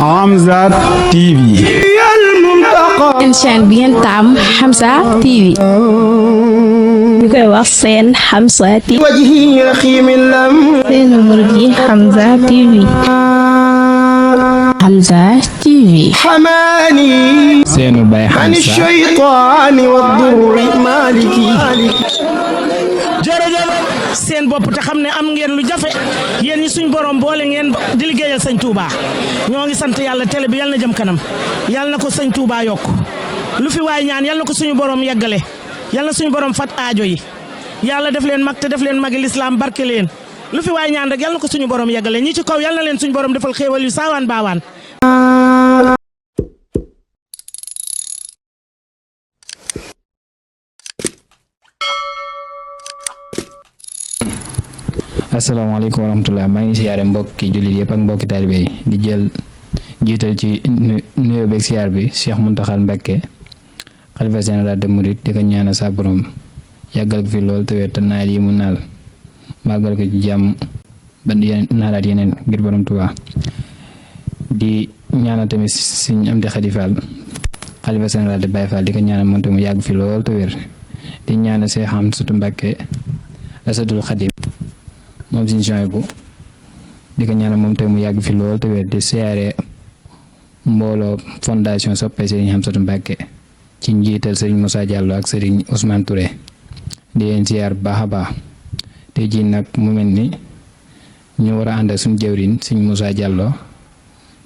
Hamza TV. seen chaîne bi ngeen taam Hamza TV. ñu koy wax seen Hamza TV. seen murid yi Hamza TV. Hamza TV. seenu bay Hamza. jërëjëf seen bopp te xam ne am ngeen lu jafe yéen ñi suñ borom boole ngeen di liggéeyal sëñ Touba ñoo ngi sant yàlla télé bi yal na jëm kanam yal na ko sëñ Touba yokk lu fi waay ñaan yal na ko suñu borom yeggale yal na suñu borom fat aajo yi yàlla def leen mag te def leen magi lislaam barke leen lu fi waay ñaan rek yal na ko suñu borom yeggale ñi ci kaw yal na leen suñu borom defal xéewal yu saawaan baawaan. asalaamaaleykum wa rahmatulah maa ngi siyaare mbokki jullit yëpp ak mbokki taalibe yi di jël jiital ci nuyoo beeg siyaar bi Cheikh Mountakha Mbacké xalifa général des mourides di ko ñaanal sa borom yàggal ko fi lool te wér te naal yi mu naal màggal ko ci jàmm ba naalaat yeneen ngir borom Tuubaa di ñaanal tamit Sëriñ Amdi Xadi Fall xalifa général de Baye Fall di ko ñaanal moom tamit mu yàgg fi lool te wér di ñaanal Cheikh Hamsatu Mbacké Asadul Xadim moom Sëriñ Suhaybu di ko ñaanal moom tamit mu yàgg fi lool te wér di siyaare mbooloo fondation soppe Sëriñ Hamsatu Mbacké ci njiital Sëriñ Moussa Diallo ak Sëriñ Ousmane Touré di leen siyaar bu baax a baax te ji nag mu mel ni ñu war a ànd ak suñu jëwriñ Sëriñ Moussa Diallo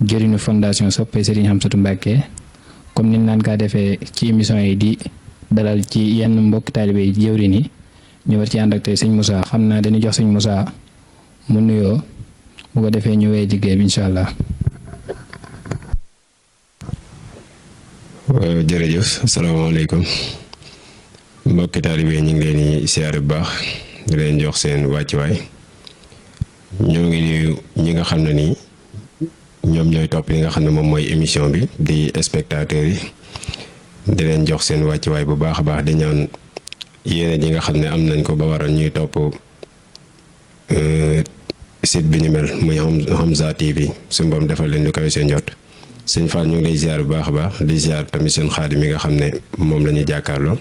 jëriñu fondation soppe Sëriñ Hamsatu Mbacké comme niñ naan kaa defee ci émission yi di dalal ci yenn mbokki taalibe yi jëwriñ yi ñu war ci ànd ak tey Sëriñ Moussa xam naa dañuy jox Sëriñ Moussa mu nuyoo bu ko defee ñu wéy liggéey bi incha allah. jërëjëf asalaamaaleykum mbokki taalibe ñu ngi leen di siyaare bu baax di leen jox seen wàccuwaay ñoo ngi nuyu ñi nga xam ne nii ñoom ñooy topp li nga xam ne moom mooy émission bi di spectateurs yi di leen jox seen wàccuwaay bu baax a baax di ñaan yéene ji nga xam ne am nañ ko ba waral ñuy topp site bi ñu mel muy Hamza TV suñu borom defal leen lu kawe seen jot. sëñ Fall ñu ngi lay ziar bu baax a baax di ziar tamit seen xaadim mi nga xam ne moom la ñuy jàkkaarloo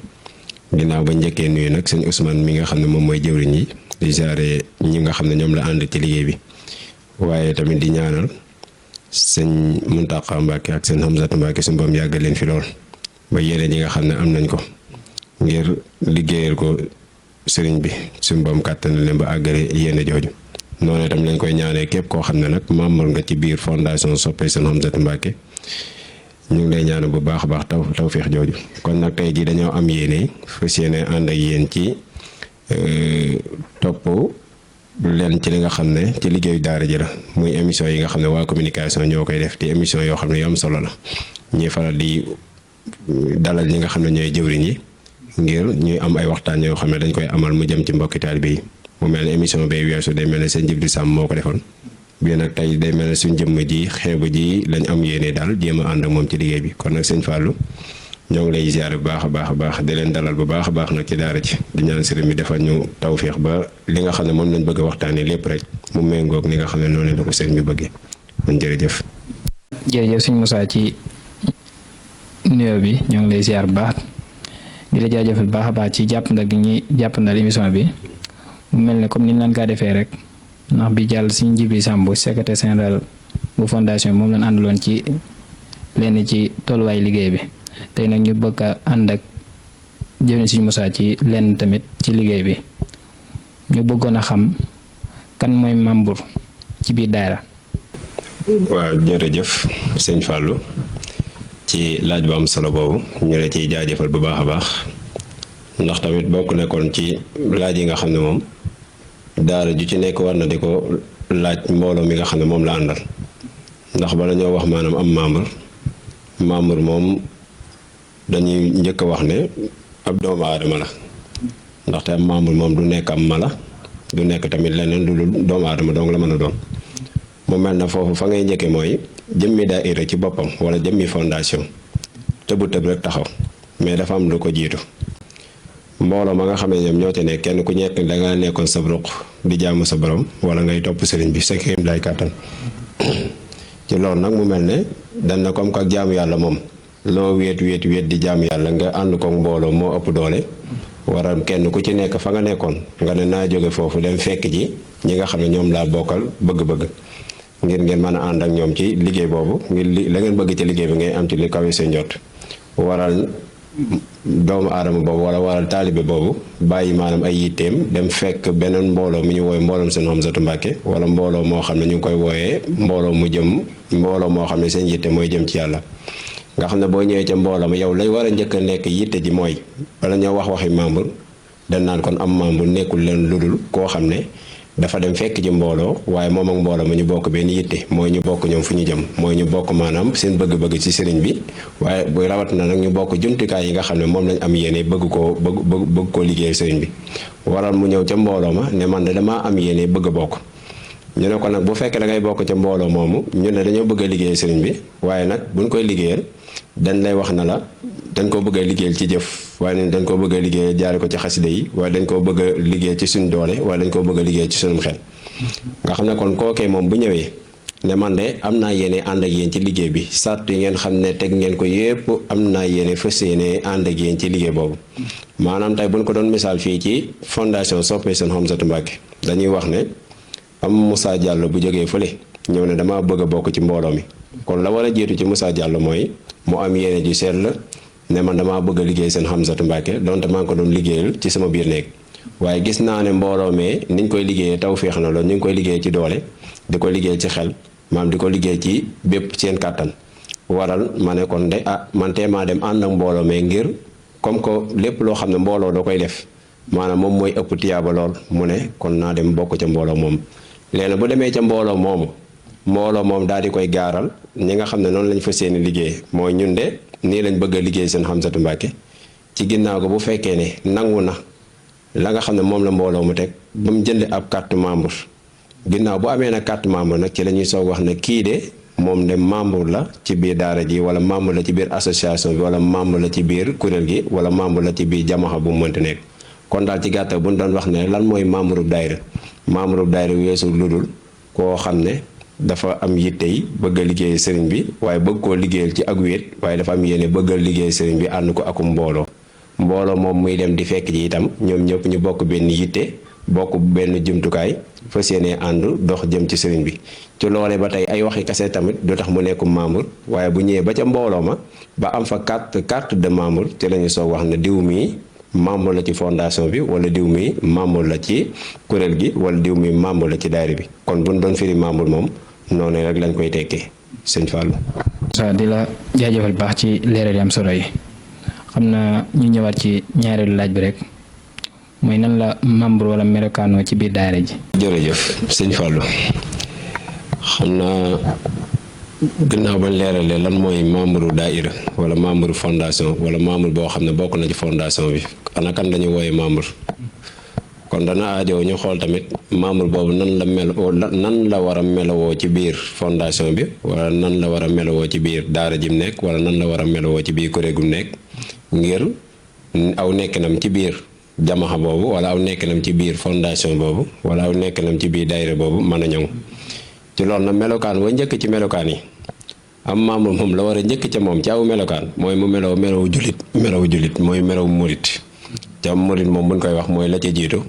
ginnaaw ba njëkkee nuyu nag sëñ Ousmane mi nga xam ne moom mooy jëwriñ yi di ziare ñi nga xam ne ñoom la ànd ci liggéey bi waaye tamit di ñaanal sëñ Mountakha Mbacké ak sëñ Hamzatu Mbacké suñu borom yàggal leen fi lool ba yéene ñi nga xam ne am nañ ko ngir liggéeyal ko sëriñ bi suñu borom kàttan leen ba àggale yéene jooju. noonu itam lañ koy ñaanee képp koo xam ne nag membre nga ci biir fondation soppe Sëriñ Hamsatu Mbacké ñu ngi lay ñaanal bu baax a baax tawfeex jooju kon nag tey jii dañoo am yéene fas yéene ànd ak yéen ci topp leen ci li nga xam ne ci liggéeyu daara ji la muy émission yi nga xam ne waa communication ñoo koy def te émission yoo xam ne yu am solo la ñuy faral di dalal ñi nga xam ne ñooy jëwriñ yi ngir ñuy am ay waxtaan yoo xam ne dañ koy amal mu jëm ci mbokki taalibe yi mu mel ne émission bay weesu day mel ne seen Jibril Sam moo ko defoon bii nag tey day mel ne suñ jëmm ji xeebu ji lañ am yéene daal jéem a ànd ak moom ci liggéey bi kon nag sëñ Fallou ñoo ngi lay ziar bu baax a baax a baax di leen dalal bu baax a baax nag ci daara ji di ñaan sëriñ bi defal ñu tawféex ba li nga xam ne moom lañ bëgg a waxtaanee lépp rek mu méngoog ni nga xam ne noonu la ko sëriñ bi bëggee kon jërëjëf. jërëjëf sëñ Moussa ci nuyoo bi ñoo ngi lay ziar bu baax di la jaajëfal bu baax a baax ci jàppandal gi ñuy jàppandal émission bi. mu mel ne comme ni ñu laan kaa defee rek ndax bi jàll Sëriñ Jibril Samb secrétaire général bu fondation moom lañ àndaloon ci lenn ci tolluwaay liggéey bi tey nag ñu bëgg a ànd ak jëwriñ Sëriñ Moussa ci lenn tamit ci liggéey bi ñu bëggoon a xam kan mooy membre ci biir daara. waaw jërëjëf sëñ Fallou ci laaj bu am solo boobu ñu la ciy jaajëfal bu baax a baax. ndax tamit bokk nekkoon ci laaj yi nga xam ne moom daara ju ci nekk war na di ko laaj mbooloo mi nga xam ne moom la àndal ndax bala ñoo wax maanaam am membre moom dañuy njëkk a wax ne ab doomu aadama la ndaxte am membre moom du nekk am mala du nekk tamit leneen lu dul doomu aadama donc la mën a doon mu mel na foofu fa ngay njëkke mooy jëmmi daayira ci boppam wala jëmmi fondation tëbu tëb rek taxaw mais dafa am lu ko jiitu mbooloo ma nga xam ne ñoom ñoo ci nekk kenn ku nekk da nga nekkoon sa ruq di jaamu sa borom wala ngay topp sëriñ bi sa kéem lay kàttan ci loolu nag mu mel ne dañ na comme que ak jaamu yàlla moom loo wéet di jaamu yàlla nga ànd ko mbooloo moo ëpp doole waral kenn ku ci nekk fa nga nekkoon nga ne naa jóge foofu dem fekk ji ñi nga xam ne ñoom laa bokkal bëgg-bëgg ngir ngeen mën a ànd ak ñoom ci liggéey boobu ngir la ngeen bëgg ci liggéey bi ngay am ci li kawe seen njot waral doomu aadama boobu wala waral taalibe boobu bàyyi maanaam ay yitteem dem fekk beneen mbooloo mi ñu wooye mbooloom seen Hamzatu Mbàkke wala mbooloo moo xam ne ñu ngi koy wooyee mbooloo moo xam ne seen yitte mooy jëm ci yàlla nga xam ne boo ñëwee ca mbooloo ma yow lay war a njëkk a nekk yitte ji mooy bala ñoo waxi membre dañ naan kon am membre nekkul leen ludul koo xam ne dafa dem fekk ji mbooloo waaye moom ak mbooloo ma ñu bokk benn yitte mooy ñu bokk ñoom fu ñu jëm mooy ñu bokk maanaam seen bëgg-bëgg ci sëriñ bi waaye bu rawat na nag ñu bokk jumtukaay yi nga xam ne moom lañ am yéene bëgg koo liggéey sëriñ bi waral mu ñëw ca mbooloo ma ne man de damaa am yéene bëgg a bokk ñu ne ko nag bu fekkee da ngay bokk ca mbooloo moomu ñu ne dañoo bëgg a liggéey sëriñ bi waaye nag buñ koy liggéeyal dañ lay wax na la dañ koo bëgg a liggéeyal ci jëf waaye dañ koo bëgg a liggéeyal jaare ko ci xasida yi waaye dañ koo bëgg a liggéeyal ci suñ doole waaye dañ koo bëgg a liggéeyal ci sunum xel nga xam ne kon kookee moom bu ñëwee ne man de am naa yéene ànd ak yéen ci liggéey bi sart yi ngeen xam ne teg ngeen ko yépp am naa yéene fas yéene ànd ak yéen ci liggéey boobu maanaam tey buñ ko doon misaal fii ci fondation Soppey Sëñ Hamzatu Mbàkke dañuy wax ne am Moussa Diallo bu jógee fële ñëw ne damaa bëgg a bokk ci mbooloo mi kon la war a jiitu ci Moussa Diallo mooy mu am yéene ju sell ne man damaa bëgg a liggéey seen Hamzatu Mbàkke donte maa ngi ko doon liggéeyal ci sama biir néeg waaye gis naa ne mbooloo mee niñ koy liggéeyee tawféex na loolu ñu ngi koy liggéey ci doole di ko liggéey ci xel maam di ko liggéey ci bépp seen kàttan waral ma ne kon de man tee maa dem ànd ak mbooloo mee ngir comme que lépp loo xam ne mbooloo da koy def maanaam moom mooy ëpp tiyaaba lool mu ne kon naa dem bokk ca mbooloo moom léegi bu demee ca mbooloo moom daal di koy gaaral ñi nga xam ne noonu lañ fa seeni liggéey mooy ñun de nii lañ bëgg a liggéey seen Hamzatu Mbàkke ci ginnaaw ko bu fekkee ne nangu na la nga xam ne moom la mbooloo mu teg ba mu jënd ab carte membre ginnaaw bu amee nag carte membre nag ci la ñuy soog wax ne kii de moom de membre la ci biir daara ji wala membre la ci biir association bi wala membre la ci biir kuréel gi wala membre la ci biir jamaxa bu mu mënti nekk kon daal ci gàttal bu ñu doon wax ne lan mooy membre bu daayira weesu ludul koo xam ne dafa am yitte yi bëgg a liggéey sëriñ bi waaye bëgg koo liggéeyal ci ak wéet waaye dafa am yéene bëgg a liggéey sëriñ bi ànd ko akum mbooloo moom muy dem di fekk ji itam ñoom ñëpp ñu bokk benn yitte bokk benn jumtukaay fas yéene ànd dox jëm ci sëriñ bi ci loolee ba tey ay waxi kase tamit du tax mu nekkum membre waaye bu ñëwee ba ca mbooloo ma ba am fa carte de membre ci la ñu soog wax ne diw mii membre la ci fondation bi wala diw mi membre la ci kuréel gi wala diw mi membre la ci daayira bi kon bu ñu doon firi membre moom noonu rek lañ koy tekkee sëñ Fallou. sa di la jaajëfal baax ci leeral yi am solo yi xam na ñu ñëwaat ci ñaareelu laaj bi rek mooy nan la membre wala melokaanoo ci biir daayira ji. jërëjëf sëñ Fallou xam naa gannaaw bañ leeralee lan mooy membre daayira wala membre fondation wala membre boo xam ne bokk na ci fondation bi ana kan lañu wooye membre kon dana aajow ñu xool tamit membre boobu nan la war a melowoo ci biir fondation bi wala nan la war a melowoo ci biir daara ji mu nekk wala nan la war a melowoo ci biir kuréel gu mu nekk ngir aw nekkinam ci biir jamaxa boobu wala aw nekkinam ci biir fondation boobu wala aw nekkinam ci biir daayira boobu mën a ñëw ci loolu nag melokaan wa njëkk ci melokaan yi am membre moom la war a njëkk ca moom ci aw melokaan mooy mu melawu jullit mooy melawu murit ca murit moom buñ koy wax mooy la ca jiitu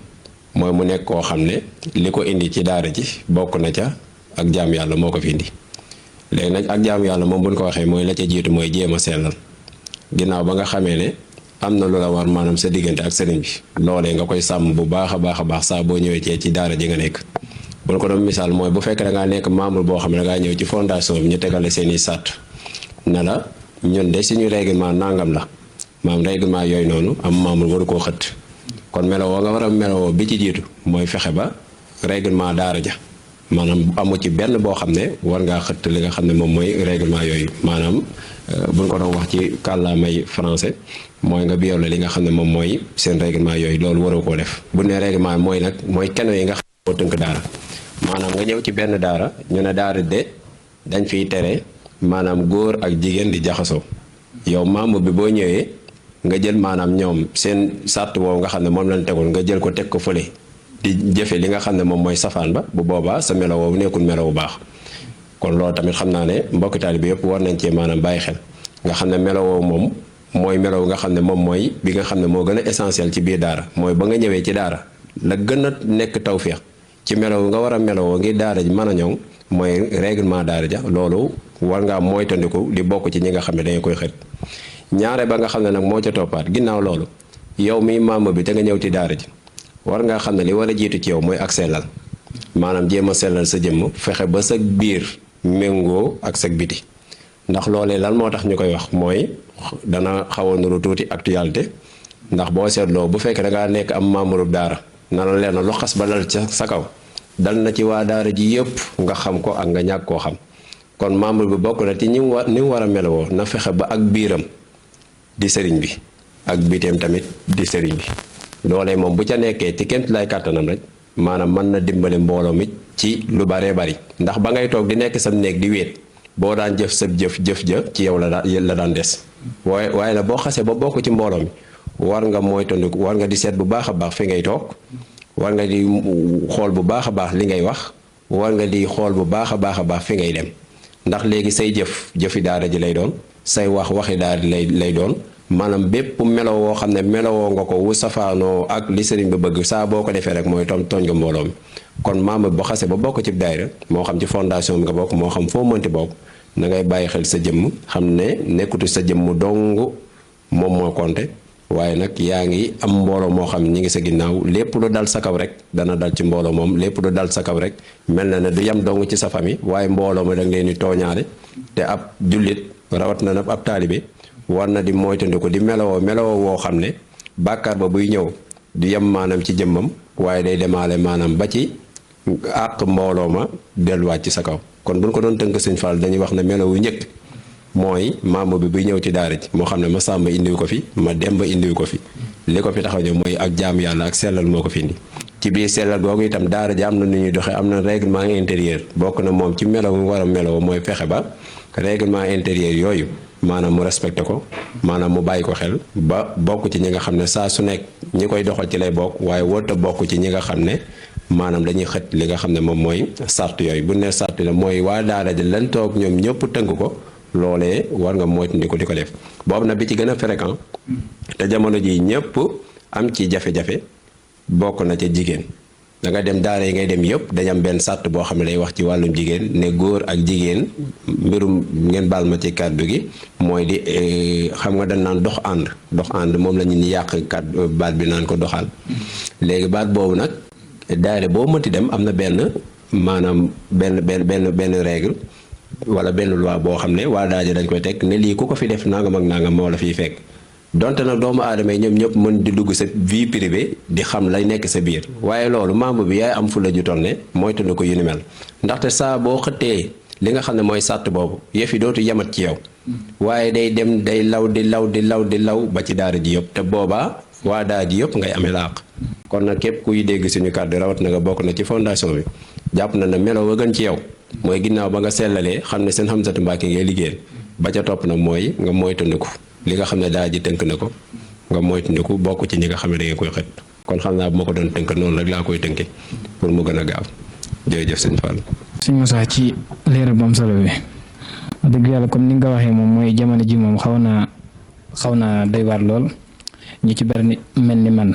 mooy mu nekk koo xam ne li ko indi ci daara ji bokk na ca ak jaam yàlla moo ko fi indi léegi nag ak jaam yàlla moom buñ ko waxee mooy la ca jiitu mooy jéem a sellal ginnaaw ba nga xamee ne am na lu la war maanaam sa diggante ak sëriñ bi loolee nga koy sàmm bu baax a baax saa boo ñëwee ci daara ji nga nekk bu ko doon misaal mooy bu fekkee da ngaa nekk membre boo xam ne da ngaa ñëw ci fondation bi ñu tegale seeni sàtt ne la ñun de suñu règlement nangam la règlement yooyu noonu am membre waru koo xët kon melowoo nga war a melowoo bi ci jiitu mooy fexe ba règlement daara ja maanaam amu ci benn boo xam ne war ngaa xët li nga xam ne moom mooy règlement yooyu maanaam buñ ko doon wax ci kàllaamay français mooy nga violé li nga xam ne moom mooy seen règlement yooyu loolu waroo koo def bu ne règlement mooy nag mooy keno yi nga xam ne moo tënk daara maanaam nga ñëw ci benn daara ñu ne daara de dañ fiy tere maanaam góor ak jigéen di jaxasoo yow membre bi boo ñëwee nga jël maanaam ñoom seen sàrt boobu nga xam ne moom lañ tegul nga jël ko teg ko fële di jëfe li nga xam ne moom mooy safaan ba bu boobaa sa melo woowu nekkul melo bu baax kon loolu tamit xam naa ne mbokki taalibe yëpp war nañ cee maanaam bàyyi xel nga xam ne melowoo moom mooy melow nga xam ne moom mooy bi nga xam ne moo gën a essentiel ci biir daara mooy ba nga ñëwee ci daara la gën a nekk tawféex ci melow nga war a melowoo ngir daara ji mën a ñoŋ mooy règlement daara ja loolu war ngaa moytandiku di bokk ci ñi nga xam ne dañu koy xët ñaare ba nga xam ne nag moo ca toppaat ginnaaw loolu yow mi membre bi te nga ñëw ci daara ji war ngaa xam ne li war a jiitu ci yow mooy ak sellal maanaam jéem a sellal sa jëmm fexe ba sa biir méngoo ak sa biti ndax loolee lan moo tax ñu koy wax mooy dana xaw a nuru tuuti actualité ndax boo seetloo bu fekkee da ngaa nekk am membre daara na la leer na lu xas ba dal ca sa kaw dal na ci waa daara ji yëpp nga xam ko ak nga ñàkk koo xam kon membre bi bokk na ci ni mu war a melowoo na fexe ba ak biiram di sëriñ bi ak biteem tamit di sëriñ bi loolee moom bu ca nekkee ci kémt lay kàttanam rek maanaam mën na dimbali mbooloo mi ci lu baree bari ndax ba ngay toog di nekk sam néeg di wéet boo daan jëf sa jëf ja ci yow la daan des waaye nag boo xasee ba bokk ci mbooloo mi war nga moytandiku war nga di seet bu baax a baax fi ngay toog war nga di xool bu baax a baax li ngay wax war nga di xool bu baax a baax fi ngay dem ndax léegi say jëfi daara ji lay doon say waxi daara lay doon maanaam bépp meloo woo xam ne melowoo nga ko wu safaanoo ak li sëriñ ba bëgg saa boo ko defee rek mooy tooñ nga mbooloo mi kon membre boo xasee ba bokk ci daayira moo xam ci fondation bi nga bokk moo xam foo mënti bokk na ngay bàyyi xel sa jëmm xam ne nekkutu sa jëmm dong moom moo compté waaye nag yaa ngi am mbooloo moo xam ne ñi ngi sa ginnaaw lépp lu dal sa kaw rek dana dal ci mbooloo moom lépp lu dal sa kaw rek mel na ne du yem dong ci sa famille waaye mbooloo ma da nga leen di tooñaale te ab jullit rawat na nag ab taalibe war na di moytandiku di melowoo woo xam ne bàkkaar ba buy ñëw du yem maanaam ci jëmmam waaye day demaale maanaam ba ci àq mbooloo ma delluwaat ci sa kaw kon buñ ko doon tënk sëñ Fall dañuy wax ne melowu njëkk mooy membre bi buy ñëw ci daara ji moo xam ne ma Sàmba indiwu ko fi ma Demba indiwu ko fi li ko fi taxaw ñëw mooy ak jaamu yàlla ak sellal moo ko fi indi ci biir sellal googu itam daara ji am na nu ñuy doxee am na règlement intérieur bokk na moom ci melaw war a meloo mooy fexe ba règlement intérieur yooyu maanaam mu respecté ko maanaam mu bàyyi ko xel ba bokk ci ñi nga xam ne saa su nekk ñi koy doxal ci lay bokk waaye wërta bokk ci ñi nga xam ne maanaam dañuy xët li nga xam ne moom mooy sart yooyu bu ne sart la mooy waa daara ji lan toog ñoom ñëpp tënk ko loolee war nga moytandiku di ko def boobu nag bi ci gën a fréquent te jamono ji ñëpp am ci jafe-jafe bokk na ca jigéen da nga dem daara yi ngay dem yëpp dañ am benn sàrt boo xam ne day wax ci wàllum jigéen ne góor ak jigéen mbirum ngeen baal ma ci kàddu gi mooy di xam nga dañ naan dox ànd moom la ñu ni yàq kàddu baat bi naan ko doxal léegi baat boobu nag daara boo mënti dem am na benn maanaam benn règle wala benn loi boo xam ne waa daara dañ koy teg ne lii ku ko fi def nangam ak nangam moo la fiy fekk donte nag doomu aadama yi ñoom ñëpp mën di dugg sa vie privée di xam lay nekk sa biir waaye loolu membre bi yaay am fu la ju toll ne mooy tënd ko yu ni mel ndaxte saa boo xëttee li nga xam ne mooy sàtt boobu yëf yi dootu yemat ci yow waaye day dem day law di law ba ci daara ji yëpp te boobaa waa daara ji yëpp ngay amee laaq kon nag képp kuy dégg suñu kàddu rawat na nga bokk na ci fondation bi jàpp na ne melo wa gën ci yow mooy ginnaaw ba nga sellalee xam ne seen Hamsatu Mbàkke ngay liggéeyal ba ca topp nag mooy nga moytandiku li nga xam ne daara ji tënk na ko nga moytandiku bokk ci ñi nga xam ne da ngeen koy xët kon xam naa bu ma ko doon tënk noonu rek laa koy tënke pour mu gën a gaaw jërëjëf sëñ Fall. sëñ Moussa ci leeral bu am solo bi dëgg yàlla comme ni nga ko waxee moom mooy jamono ji moom xaw naa doy waar lool ñu ci bari mel ni man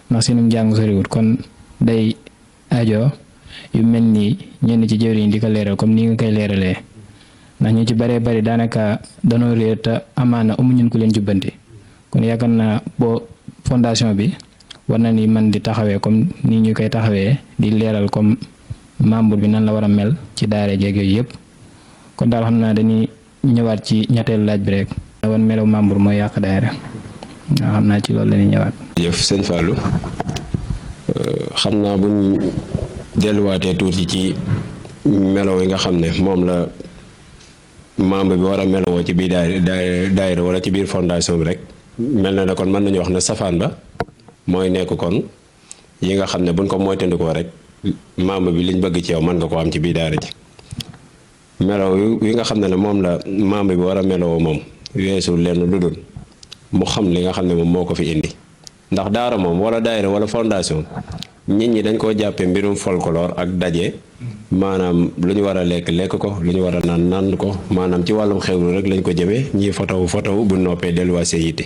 ndax seenum njàng soriwut kon day aajo yu mel nii ñenn ci jëwriñ di ko leeral comme ni nga koy leeralee ndax ñu ci baree bari daanaka danoo réer te amaana amuñu ko leen jubbanti kon yaakaar naa boo fondation bi war na ni man di taxawee comme ni ñu koy taxawee di leeral comme membre bi nan la war a mel ci daara jeeg yooyu yëpp kon daal xam naa dañuy ñëwaat ci ñetteelu laaj bi rek. wan melaw membre mooy yàq daara nga xam naa ci loolu la ñuy ñëwaat. jëf sëñ Fallou xam naa buñ delluwaatee tuuti ci melo yi nga xam ne moom la membre bi war a melowoo ci biir daayira wala ci biir fondation bi rek mel na ne kon mën nañu wax ne safaan ba mooy nekk kon yi nga xam ne buñ ko moytandikoo rek membre bi liñ bëgg ci yow mën nga ko am ci biir daara ji melo yi nga xam ne moom la membre bi war a melowoo moom weesu lenn lu dul mu xam li nga xam ne moom moo ko fi indi ndax daara moom wala daayira wala fondation nit ñi dañ koo jàppee mbirum folklore ak daje maanaam lu ñu war a lekk lekk ko lu ñu war a naan naan ko maanaam ci wàllum xewlu rek lañ ko jëmee ñii fotow bu noppee delluwaat seen yitte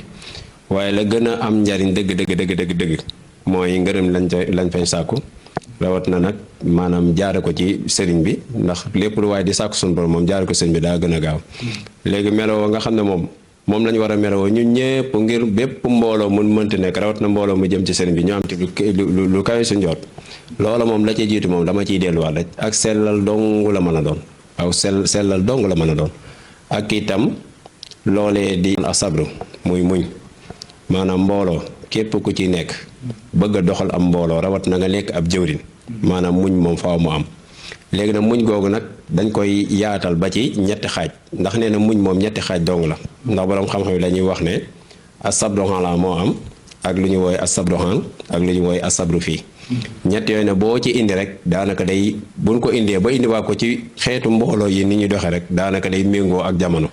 waaye la gën a am njariñ dëgg mooy ngërëm lañ fay sàkku rawat na nag maanaam jaare ko ci sëriñ bi ndax lépp lu waaye di sàkku suñu borom moom jaare ko sëriñ bi daa gën a gaaw léegi meloo nga xam ne moom lañu war a meloo ñun ñëpp ngir bépp mbooloo mun mënti nekk rawat na mbooloo mu jëm ci sëriñ bi ñu am ci lu kawe su njoot loola moom la ci jiitu moom dama ciy delluwaat rek ak sellal dong la mën a doon aw sellal dong la mën a doon ak itam loolee di asabru muy muñ maanaam mbooloo képp ku ci nekk bëgg a doxal am mbooloo rawat na nga nekk ab jëwrin maanaam muñ moom faaw mu am léegi nag muñ googu nag dañ koy yaatal ba ci ñetti xaaj ndax nee na muñ moom ñetti xaaj dong la ndax borom xam-xam yi la ñuy wax ne asabru la moo am ak lu ñu wooy asabru ak lu ñu wooy asabru fii ñett yooyu ne boo ci indi rek daanaka day buñ ko indee ba indiwaat ko ci xeetu mbooloo yi ni ñu doxee rek daanaka day méngoo ak jamono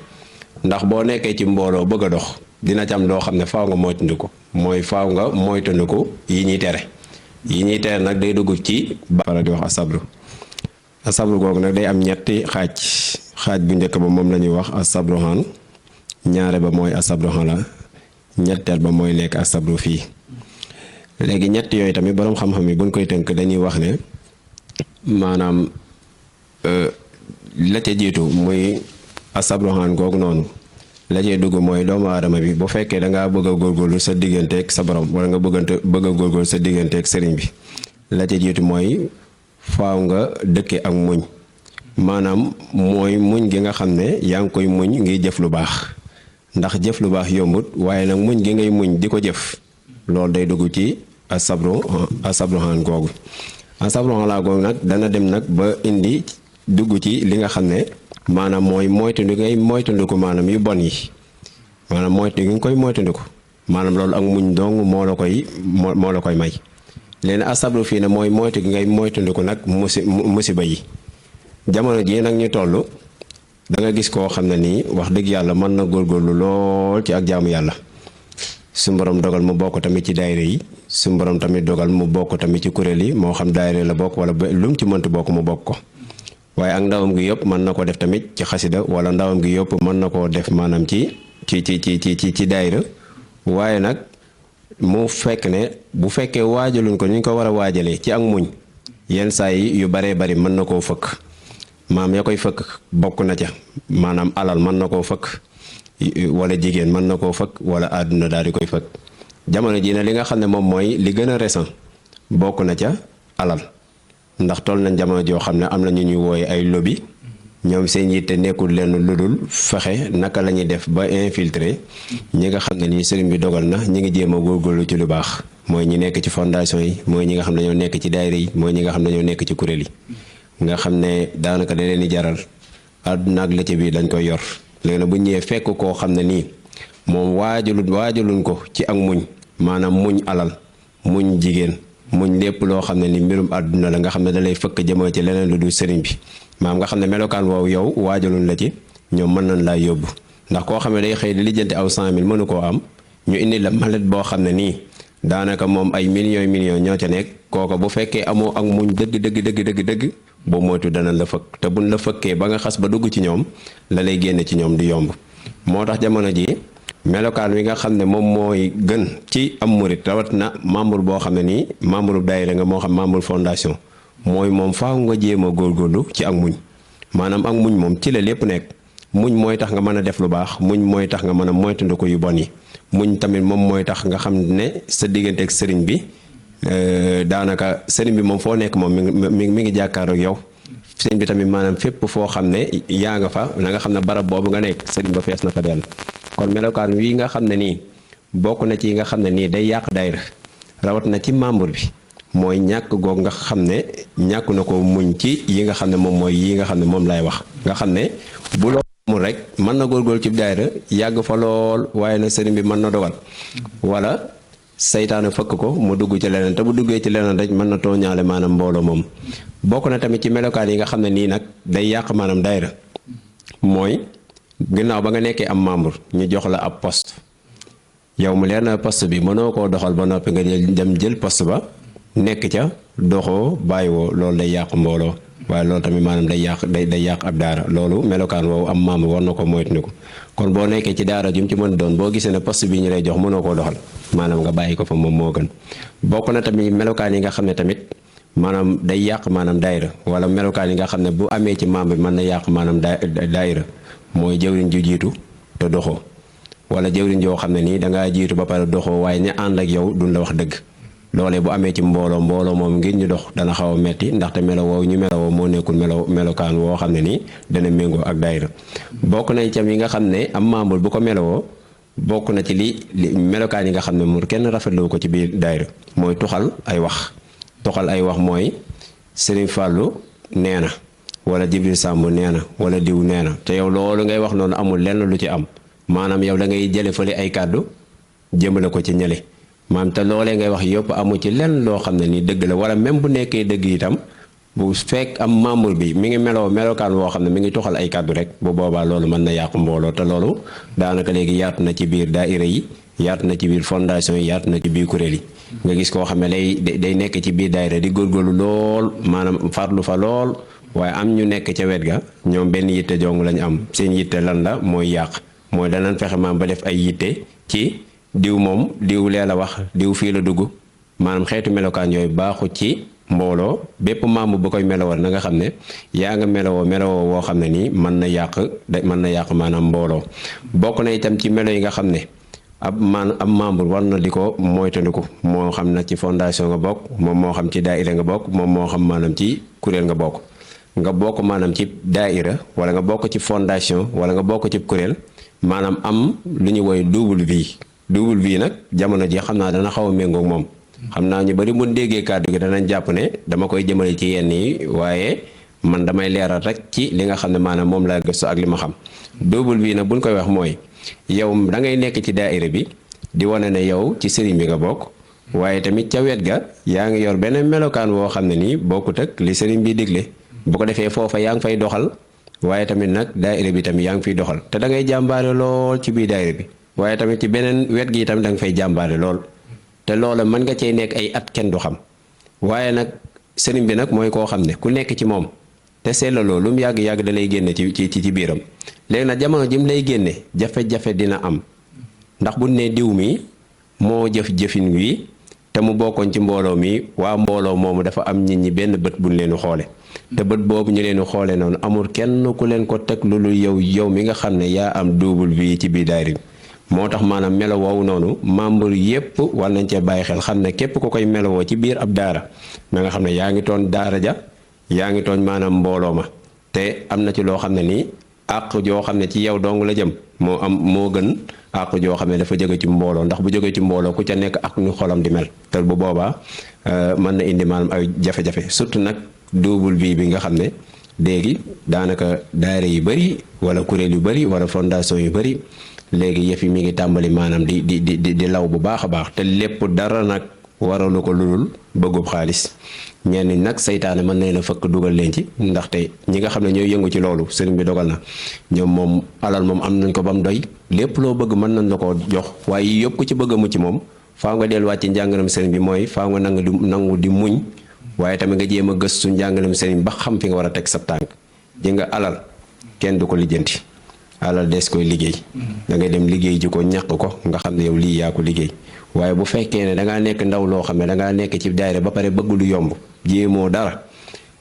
ndax boo nekkee ci mbooloo bëgg a dox dina ci am loo xam ne faaw nga moytandiku mooy faaw nga moytandiku yi ñuy tere nag day dugg ci bara di wax asabru googu nag day am ñetti xaaj bu njëkk ba moom la ñuy wax asabru ñaare ba mooy asabru la ñetteel ba mooy nekk asabru fii léegi ñett yooyu tamit boroom xam-xam yi buñ koy tënk dañuy wax ne maanaam la ca jiitu muy asabru googu noonu la cee dugg mooy doomu aadama bi bu fekkee dangaa bëgg a góorgóorlu sa digganteeg sa borom wala nga bëgg a góorgóorlu sa digganteeg sëriñ bi la ca jiitu mooy faaw nga dëkke ak muñ maanaam mooy muñ gi nga xam ne yaa ngi koy muñ ngi jëf lu baax ndax jëf lu baax yombut waaye nag muñ gi ngay muñ di ko jëf loolu day dugg ci asabru googu laa googu nag dana dem nag ba indi dugg ci li nga xam ne maanaam mooy moytandiku maanaam yu bon yi maanaam moytu gi nga koy moytandiku maanaam loolu ak muñ dong moo la koy may léegi asabru fii ne mooy moytu gi ngay moytandiku nag musiba yi jamono jii nag ñu toll da nga gis koo xam ne nii wax dëgg yàlla mën na góorgóorlu lool ci ak jaamu yàlla su borom dogal mu bokk tamit ci daayira yi su borom tamit dogal mu bokk tamit ci kuréel yi moo xam daayira la bokk wala lu mu ci mënti bokk mu bokk ko waaye ak ndawam gi yëpp mën na ko def tamit ci xasida wala ndawam gi yëpp mën na koo def maanaam ci daayira waaye nag mu fekk ne bu fekkee waajaluñ ko ni ñu ko war a waajalee ci ak muñ yenn saa yi yu baree bari mën na koo fëkk maam ya koy fëkk bokk na ca maanaam alal mën na koo fëkk wala jigéen mën na koo fëkk wala àdduna daal di koy fëkk jamono ji ne li nga xam ne moom mooy li gën a récent bokk na ca alal ndax toll nañ jamono joo xam ne am na ñu ñuy wooye ay lobby ñoom seen yitte nekkul lenn lu dul fexe naka la ñuy def ba infiltrer ñi nga xam ne nii sëriñ bi dogal na ñi ngi jéem a góorgóorlu ci lu baax mooy ñi nekk ci fondation yi mooy ñi nga xam ne ñoo nekk ci daayira yi mooy ñi nga xam ne ñoo nekk ci kuréel yi nga xam ne daanaka da leen di jaral àdduna ak lëcc bi dañ koy yor léegi nag bu ñëwee fekk koo xam ne nii moom waajaluñ ko ci ak muñ maanaam muñ alal muñ jigéen muñ lépp loo xam ne ni mbirum àdduna la nga xam ne da lay fëkk jëmoo ci leneen lu dul sëriñ bi maam nga xam ne melokaan woowu yow waajaluñ la ci ñoom mën nañ laa yóbbu ndax koo xam ne day xëy di lijjanti aw 100 000 mënu koo am ñu indi la malet boo xam ne nii daanaka moom ay millions ñoo ca nekk kooka bu fekkee amoo ak muñ dëgg boo moytu dana la fëkk te buñ la fëkkee ba nga xas ba dugg ci ñoom la lay génne ci ñoom du yomb moo tax jamono ji melokaan wi nga xam ne moom mooy gën ci am murit rawat na membre boo xam ne nii membre daayira nga moo xam membre fondation mooy moom faaw nga jéem a góorgóorlu ci ak muñ maanaam ak muñ moom ci la lépp nekk muñ mooy tax nga mën a def lu baax muñ mooy tax nga mën a moytandiku yu bon yi muñ tamit moom mooy tax nga xam ne sa diggante ak sëriñ bi daanaka sëriñ bi moom foo nekk moom mi ngi jàkkaaroo ak yow sëriñ bi tamit maanaam fépp foo xam ne yaa nga fa na nga xam ne barab boobu nga nekk sëriñ ba fees na fa dell kon melokaan wi nga xam ne nii bokk na ci yi nga xam ne nii day yàq daayira rawat na ci membre bi mooy ñàkk goog nga xam ne ñàkk na ko muñ ci yi nga xam ne moom mooy yi nga xam ne moom lay wax nga xam ne bu loolu amul rek mën na góorgóorlu ci daayira yàgg fa lool waaye na sëriñ bi mën na dogal wala saytaane fëkk ko mu dugg ci leneen te bu duggee ci leneen rek mën na tooñaale maanaam mbooloo moom bokk na tamit ci melokaan yi nga xam ne nii nag day yàq maanaam daayira mooy ginnaaw ba nga nekkee am membre ñu jox la ab poste yow mu leer na poste bi mënoo koo doxal ba noppi nga dem jël poste ba nekk ca doxoo bàyyiwoo loolu day yàq mbooloo waaye loolu tamit maanaam day yàq ab daara loolu melokaan woowu am maam war na ko moytandiku kon boo nekkee ci daara ju mu ci mën doon boo gisee ne poste bi ñu lay jox mënoo koo doxal maanaam nga bàyyi ko fa moom moo gën bokk na tamit melokaan yi nga xam ne tamit maanaam day yàq maanaam daayira wala melokaan yi nga xam ne bu amee ci membre bi mën na yàq maanaam daayira mooy jëwriñ ju jiitu te doxoo wala jëwriñ joo xam ne nii dangaa jiitu ba pare doxoo waaye ña ànd ak yow duñ la wax dëgg loolee bu amee ci mbooloo moom ngir ñu dox dana xaw a metti ndaxte melo woowu ñu melowoo moo nekkul melokaan woo xam ne nii dana méngoo ak daayira bokk na itam yi nga xam ne am membre bu ko melowoo bokk na ci li melokaan yi nga xam ne mu kenn rafetlu ko ci biir daayira mooy tuxal ay wax mooy Serigne Fallou nee na wala Jibril Samb nee na wala diw nee na te yow loolu ngay wax noonu amul lenn lu ci am maanaam yow da ngay jële fële ay kàddu jëmale ko ci ñële maanaam te loolee ngay wax yëpp amu ci lenn loo xam ne ni dëgg la wala même bu nekkee dëgg itam bu fekk am membre bi mi ngi melokaan woo xam ne mi ngi tuxal ay kàddu rek bu boobaa loolu mën na yàqu mbooloo te loolu daanaka léegi yaatu na ci biir daayira yi yaatu na ci biir fondation yi yaatu na ci biir kuréel yi nga gis koo xam ne day nekk ci biir daayira di góorgóorlu lool maanaam farlu fa lool waaye am ñu nekk ca wet ga ñoom benn yitte jong lañu am seen yitte lan la mooy yàq mooy danañ fexe maam ba def ay yitte ci diw moom diw lee la wax diw fii la dugg maanaam xeetu melokaan yooyu baaxu ci mbooloo bépp membre bu koy melowoo na nga xam ne yaa nga melowoo woo xam ne nii mën na yàq maanaam mbooloo bokk na itam ci melo yi nga xam ne ab membre war na di ko moytandiku moo xam na ci fondation nga bokk moom moo xam ci daayira nga bokk moom moo xam maanaam ci kuréel nga bokk maanaam ci daayira wala nga bokk ci fondation wala nga bokk ci kuréel maanaam am lu ñu woy double vie nag jamono ji xam naa dana xaw a méngoog moom xam naa ñu bari mun déggee kàddu gi danañ jàpp ne dama koy jëmale ci yenn yi waaye man damay leeral rek ci li nga xam ne maanaam moom laa gëstu ak li ma xam double vie nag buñ koy wax mooy yow da ngay nekk ci daayira bi di wane ne yow ci sëriñ bi nga bokk waaye tamit ca wet ga yaa ngi yor beneen melokaan woo xam ne nii bokkut ak li sëriñ bi digle bu ko defee foofa yaa ngi fay doxal waaye tamit nag daayira bi tamit yaa ngi fiy doxal te da ngay jàmbaare lool ci biir daayira bi waaye tamit ci beneen wet gi tamit da nga fay jàmbaare lool te loola mën nga cee nekk ay at kenn du xam waaye nag sëriñ bi nag mooy koo xam ne ku nekk ci moom te seetla loolu lu mu yàgg-yàgg da lay génne ci biiram léegi nag jamono ji mu lay génne jafe-jafe dina am ndax bu ne diw mi moo jëfin wi te mu bokkoon ci mbooloo mi waa mbooloo moomu dafa am nit ñi benn bët buñ leen xoole te bët boobu ñu leen xoole noonu amul kenn ku leen ko teg lu yow mi nga xam ne yaa am double vie ci biir daayira moo tax maanaam melo woowu noonu membre yépp war nañ cee bàyyi xel xam ne képp ku koy melowoo ci biir ab daara na nga xam ne yaa ngi tooñ daara ja yaa ngi tooñ maanaam mbooloo ma te am na ci loo xam ne nii àq joo xam ne ci yow dong la jëm moo gën àq joo xam ne dafa jóge ci mbooloo ndax bu jóge ci mbooloo ku ca nekk ak ñu xolam di mel te bu boobaa mën na indi maanaam ay jafe-jafe surtout nag double vie bi nga xam ne léegi daanaka daara yu bëri wala kuréel yu bëri wala fondation yu bëri léegi yëf yi mi ngi tàmbali maanaam di law bu baax a baax te lépp dara nag waralu ko lulul bëggub xaalis ñenn ñi nag saytaane mën nañ la fëkk dugal leen ci ndaxte ñi nga xam ne ñooy yëngu ci loolu sëriñ bi dogal na ñoom moom alal moom am nañ ko ba mu doy lépp loo bëgg mën nañ la ko jox waaye yëpp ku ci bëgg a mucc moom faaw nga delluwaat ci njàngalam sëriñ bi mooy faaw nga nangu di muñ waaye tamit nga jéem a gëstu njàngalam sëriñ ba xam fi nga war a teg sa tànk ji nga alal kenn du ko lijjanti alal des koy liggéey da ngay dem liggéey ji ko ñàq ko nga xam ne yow lii yaa ko liggéey waaye bu fekkee ne dangaa nekk ndaw loo xam ne dangaa nekk ci daayira ba pare bëgg lu yomb jéemoo dara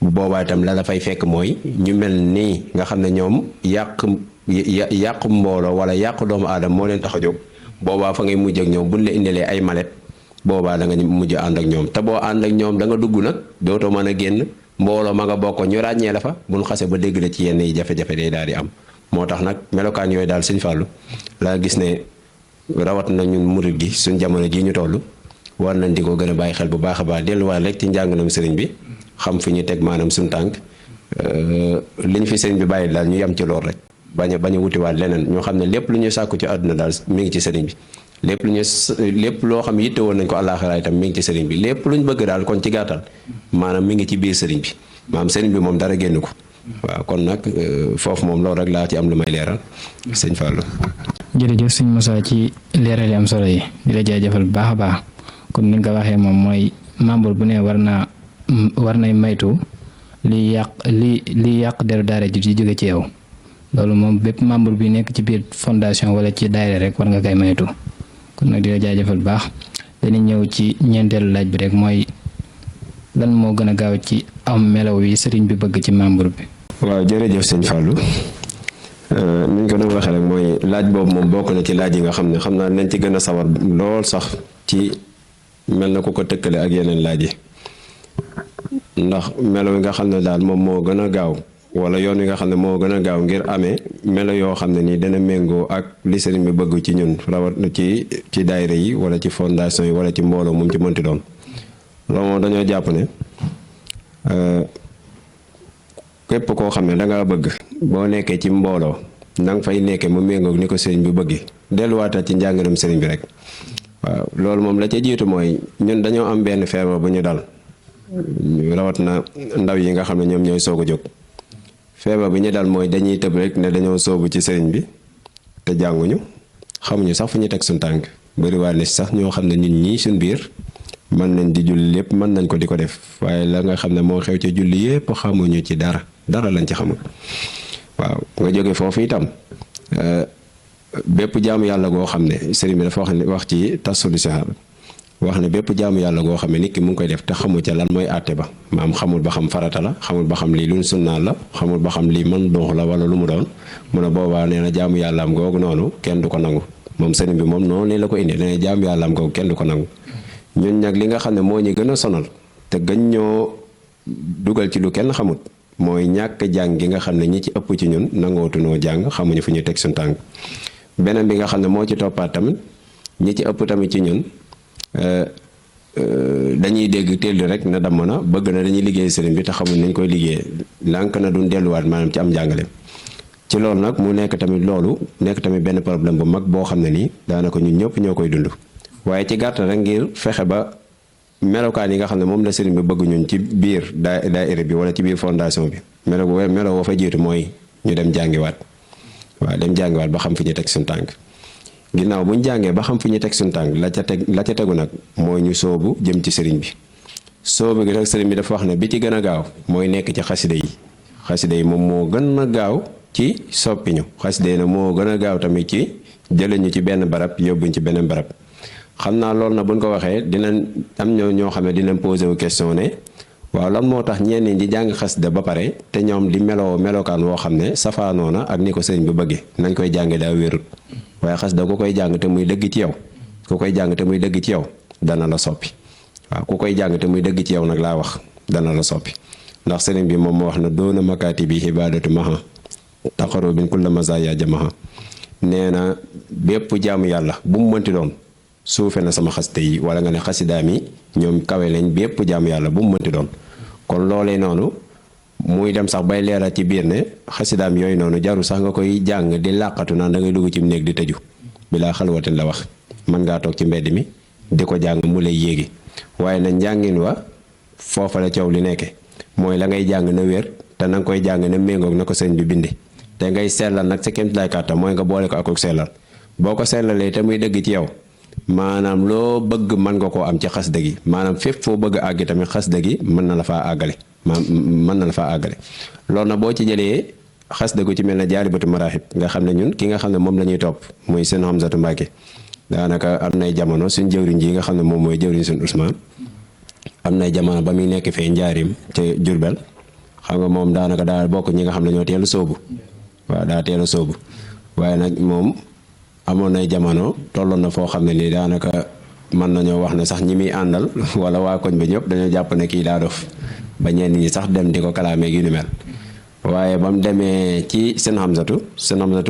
bu boobaa itam la fay fekk mooy ñu mel nii nga xam ne ñoom yàq mbooloo wala yàq doomu aadama moo leen tax a jóg boobaa fa ngay mujj ak ñoom buñ la indilee ay malet boobaa da nga mujj ànd ak ñoom te boo ànd ak ñoom da nga dugg nag dootoo mën a génn mbooloo ma nga bokk ñu ràññee la fa buñ xase ba dégg la ci yenn yi jafe-jafe day daal di am moo tax nag melokaan yooyu daal Sëñ Fallou laa gis ne rawat na ñun murit gi suñ jamono ji ñu toll war nañ di ko gën a bàyyi xel bu baax a baax delluwaat rek ci njàngalam sëriñ bi xam fi ñu teg maanaam suñ tànk li ñu fi sëriñ bi bàyyi daal ñu yem ci lool rek bañ a wutiwaat leneen ñoo xam ne lépp lu ñu sàkku ci àdduna daal mi ngi ci sëriñ bi lépp loo xam yitte woon nañ ko àllaaxira itam mi ngi ci sëriñ bi lépp lu ñu bëgg daal kon ci gàttal maanaam mi ngi ci biir sëriñ bi maanaam sëriñ bi moom dara génn ko waaw kon nag foofu moom loolu rek laa ci am lu may leeral sëñ Fallou. jërëjëf sëñ Moussa ci leeral yi am solo yi di la jaajëfal bu baax a baax comme ni nga ko waxee moom mooy membre bu ne war nay maytu li yàq deru daara ji di jóge ci yow loolu moom bépp membre bi nekk ci biir fondation wala ci daayira rek war nga koy moytu. kon nag di la jaajëfal baax dañuy ñëw ci ñeenteelu laaj bi rek mooy lan moo gën a gaaw ci am melaw yi sëriñ bi bëgg ci membre bi. waaw jërëjëf sëñ Fallou ni ñu ko doon waxee rek mooy laaj boobu moom bokk na ci laaj yi nga xam ne xam naa nañ ci gën a sawar lool sax ci mel na ku ko tëkkale ak yeneen laaj yi ndax melo yi nga xam ne daal moom moo gën a gaaw wala yoon wi nga xam ne moo gën a gaaw ngir amee melo yoo xam ne nii dana méngoo ak li sëriñ bi bëgg ci ñun rawat ci daayira yi wala ci fondation yi wala ci mbooloo moom ci mënti doon loolu moom dañoo jàpp ne képp koo xam ne danga bëgg boo nekkee ci mbooloo na nga fay nekkee mu méngoog ni ko sëriñ bi bëgg delluwaatal ci njàngalem sëriñ bi rek waaw loolu moom la ca jiitu mooy ñun dañoo am benn feebar bu ñu dal rawat na ndaw yi nga xam ne ñoom ñooy soog a jóg feebar bi ñu dal mooy dañuy tëb rek ne dañoo soobu ci sëriñ bi te jànguñu xamuñu sax fu ñu teg suñ tànk bëriwaale na sax ñoo xam ne nit ñi suñ biir mën nañ di julli lépp mën nañ ko di ko def waaye la nga xam ne moo xew ci julli yépp xamuñu ci dara lañ ci xamul waaw nga jóge foofu itam bépp jaamu yàlla goo xam ne sëriñ bi dafa wax ci tasulu sihar wax ne bépp jaamu yàlla goo xam ne nit ki mu ngi koy def te xamul ca lan mooy àtte ba maam xamul ba xam farata la xamul ba xam lii luñ sunnaal la xamul ba xam lii mën dox la wala lu mu doon mu ne boobaa nee na jaamu yàlla am googu noonu kenn du ko nangu moom sëriñ bi moom noonu la ko indi nee na jaamu yàlla am googu kenn du ko nangu ñun nag li nga xam ne moo ñu gën a sonal te gën ñoo dugal ci lu kenn xamut mooy ñàkk jàng gi nga xam ne ñi ci ëpp ci ñun nangootunoo jàng xamuñu fu ñu teg suñ tànk beneen bi nga xam ne moo ci toppaat tamit ñi ci ëpp tamit ci ñun dañuy dégg telli rek na damm na bëgg na dañuy liggéey sëriñ bi te xamuñ nañ koy liggéey lànk na duñ delluwaat maanaam ci am njàngale ci loolu nag mu nekk tamit benn problème bu mag boo xam ne nii daanaka ñun ñëpp ñoo koy dund waaye ci gàttal rek ngir fexe ba melokaan yi nga xam ne moom la sëriñ bi bëgg ñun ci biir daayira bi wala ci biir fondation bi melo woo fa jiitu mooy ñu dem jàngiwaat waaw dem jàngiwaat ba xam fi ñu teg suñu tànk ginnaaw bu ñu jàngee ba xam fi ñu teg suñu tànk la ca tegu nag mooy ñu soobu jëm ci sëriñ bi soobu gi rek sëriñ bi dafa wax ne bi ci gën a gaaw mooy nekk ci xasida yi moom moo gën a gaaw ci soppi ñu xasida yi nag moo gën a gaaw tamit ci jële ñu ci benn barab yóbbuñ ci beneen barab xam naa loolu na buñ ko waxee dinañ am ñoo xam ne dinañ posé wu question ne waaw lan moo tax ñenn ñi di jàng xasida ba pare te ñoom di melokaan woo xam ne safaanoo na ak ni ko sëriñ bi bëggee nañ koy jànge daa wérut waaye xasida ku koy jàng te muy dëgg ci yow dana la soppi waaw ku koy jàng te muy dëgg ci yow nag laa wax dana la soppi ndax sëriñ bi moom moo wax na doona makaati bi xibaadatu maha taqaru bin kulla mazaya jamaha nee na bépp jaamu yàlla bu mu mënti doon suufe na sama xasida yi wala nga ne xasidaam yi ñoom kawe lañ bépp jaamu yàlla bu mu mënti doon kon loolee noonu muy dem sax bay leeral ci biir ne xasidaam yooyu noonu jaru sax nga koy jàng di làqatu naan da ngay dugg ci néeg di tëju bilaa xalwatin la wax mën ngaa toog ci mbedd mi di ko jàng mu lay yéegi waaye na njàngin wa foofa la coow li nekke mooy la ngay jàng na wér te na nga koy jàng na méngoog na ko sëñ bi binde te ngay sellal nag sa kéem lay kàttan mooy nga boole ko ak sellal boo ko sellalee te muy dëgg ci yow maanaam loo bëgg mën nga koo am ci xasida gi maanaam fépp foo bëgg a àgg tamit xasida gi mën na la faa àggale loolu na boo ci jëlee xasida gu ci mel ne Jaalibatu Maraaxib nga xam ne ñun ki nga xam ne moom la ñuy topp muy seen Hamzatu Mbàkke daanaka am nay jamono suñ jëwriñ ji nga xam ne moom mooy jëwriñ suñ Ousmane am nay jamono ba muy nekk fee njaarim ca Jurbel xam nga moom daanaka daa bokk ñi nga xam ne ñoo teel a sóobu waaw daa teel a sóobu waaye nag moom amoon nay jamono tolloon na foo xam ne nii daanaka mën nañoo wax ne sax ñi muy àndal wala waa koñ bi ñëpp dañoo jàpp ne kii daa dof ba ñenn ñi sax dem di ko kalaamee gi nu mel waaye ba mu demee ci seen Hamzatu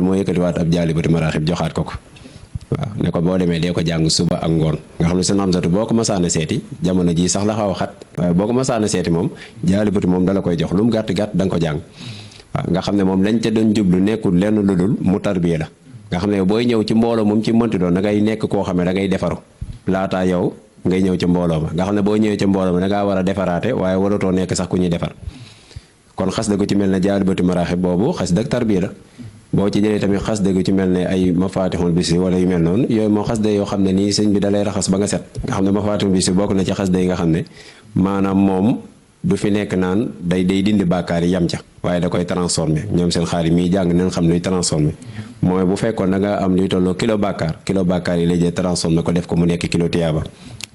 moo yëkkatiwaat ab Jaalibatu Maraaxib joxaat ko waaw ne ko boo demee dee ko jàng suba ak ngoon nga xam ne seen Hamzatu boo ko masaana seeti jamono jii sax la xaw a xat waaye boo ko masaana seeti moom Jaalibatu moom dala koy jox lu mu gàtt gàtt da nga ko jàng waaw nga xam ne moom lañ ca doon jublu nekkul lenn lu dul mu tarbiya la nga xam ne booy ñëw ci mbooloo moom ci mënti doon da ngay nekk koo xam ne da ngay defaru laataa yow ngay ñëw ci mbooloo ma nga xam ne boo ñëwee ci mbooloo ma da ngaa war a defaraate waaye waratoo nekk sax ku ñuy defar kon xasida gu ci mel ne Jaalibatu Maraaxib boobu xasida ak tarbiya la boo ci jëlee tamit xasida gu ci mel ne ay Mafaatihul Bichri wala yu mel noonu yooyu moo xasida yoo xam ne nii sëñ bi dalay raxas ba nga set nga xam ne Mafaatihul Bichri bokk na ci xasida yi nga xam ne maanaam moom du fi nekk naan day dindi bàkkaar yi yam ca waaye da koy transformé ñoom seen xaar yi miy jàng nañ xam luy transformé mooy bu fekkoon da nga am luy tolloo kilo bàkkaar yi lay jël transformé ko def ko mu nekk kilo tiyaaba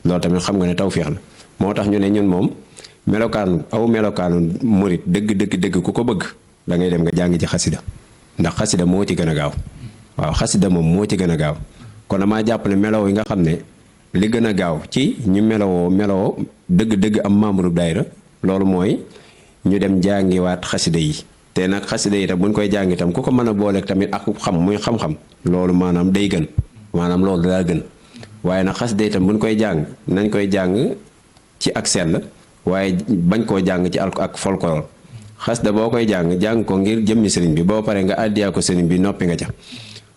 loolu tamit xam nga ne tawfeex la moo tax ñu ne ñun moom melokaanu murit dëgg ku ko bëgg da ngay dem nga jàng ci xasida ndax xasida moo ci gën a gaaw waaw xasida moom moo ci gën a gaaw kon damaa jàpp ne melow yi nga xam ne li gën a gaaw ci ñu melowoo dëgg am membre daayira loolu mooy ñu dem jàngiwaat xasida yi te nag xasida yi tam buñ koy jàng itam ku ko mën a booleeg tamit ak muy xam-xam loolu maanaam day gën maanaam loolu daa gën waaye nag xasida yi tam buñ koy jàng nañ koy jàng ci ak sell waaye bañ koo jàng ci ak folklore xasida boo koy jàng ko ngir jëmmi sëriñ bi boo paree nga àddiyaa ko sëriñ bi noppi nga ca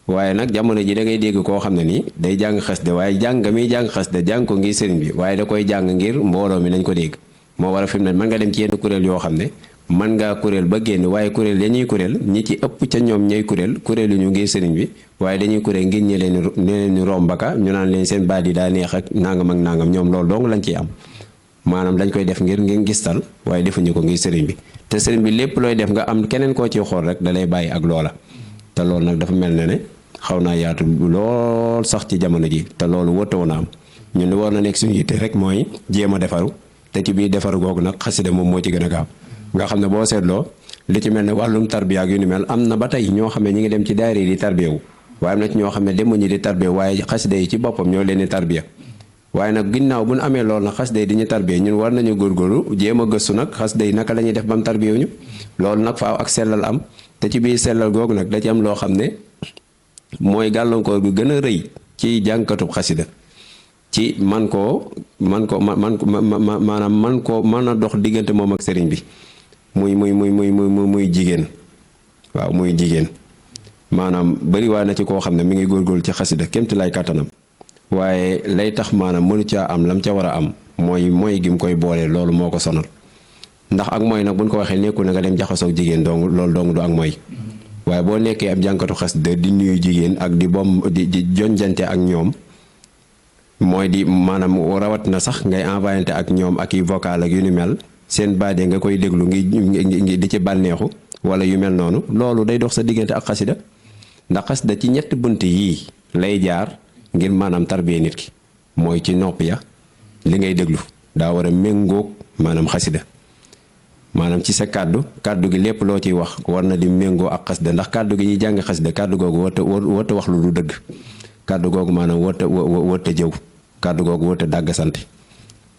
waaye nag jamono ji da ngay dégg koo xam ne nii day jàng xasida waaye jàng xasida jàng ko ngir sëriñ bi waaye da koy jàng ngir mbooloo mi nañ ko dégg moo war a fi mu ne mën nga dem ci yenn kuréel yoo xam ne mën ngaa kuréel ba génn waaye kuréel ya ñuy kuréel ñi ci ëpp ca ñoom ñooy kuréelu ñu ngir sëriñ bi waaye dañuy kuréel ngir ñi leen ñu rombaka ñu naan leen seen baat yi daa neex ak nangam ñoom loolu dong lañ ciy am maanaam dañ koy def ngir gistal waaye defuñu ko ngir sëriñ bi te sëriñ bi lépp looy def nga am keneen koo ci xool rek da lay bàyyi ak loola te loolu nag dafa mel ne xaw naa yaatu lool sax ci jamono ji te loolu wëttoo na am ñun li war na nekk suñu yitte rek mooy jéem a defaru te ci biir defaru googu nag xasida moom moo ci gën a gaaw nga xam ne boo seetloo li ci mel ne wàllum tarbiya ak yu ni mel am na ba tey ñoo xam ne ñi ngi dem ci daayira yi di tarbiyewu waaye am na ci ñoo xam ne demuñu di tarbiyewu waaye xasida yi ci boppam ñoo leen di tarbiya waaye nag ginnaaw bu ñu amee loolu nag xasida yi di ñu tarbiya ñun war nañu góorgóorlu jéem a gëstu nag xasida yi naka la ñuy def ba mu tarbiyewuñu loolu nag faaw ak sellal am te ci biir sellal googu nag da ci am loo xam ne mooy gàllankoor bi gën a rëy ci jànkatub xasida ci man koo mën a dox diggante moom ak sëriñ bi muy jigéen waaw muy jigéen maanaam bari waa na ci koo xam ne mi ngi góorgóorlu ci xasida kémti lay kàttanam waaye lay tax maanaam mënu caa am lam ca war a am mooy gi mu koy boole loolu moo ko sonal ndax ak mooy nag buñ ko waxee nekkul na nga dem jaxasoo jigéen dong loolu dong du ak mooy waaye boo nekkee ab jànkatu xasida di nuyu jigéen ak di jonjante ak ñoom mooy di maanaam rawat na sax ngay envoyante ak ñoom ak i vocal ak yu ni mel seen baade nga koy déglu ngi di ci bànneexu wala yu mel noonu loolu day dox sa diggante ak xasida ndax xasida ci ñetti bunt yii lay jaar ngir maanaam tarbiya nit ki mooy ci nopp ya li ngay déglu daa war a méngoog maanaam xasida maanaam ci sa kàddu gi lépp loo ciy wax war na di méngoo ak xasida ndax kàddu gi ñuy jàng xasida kàddu googu wërta wax lu du dëgg kàddu googu maanaam wërta jëw kàddu googu wërta dàggasante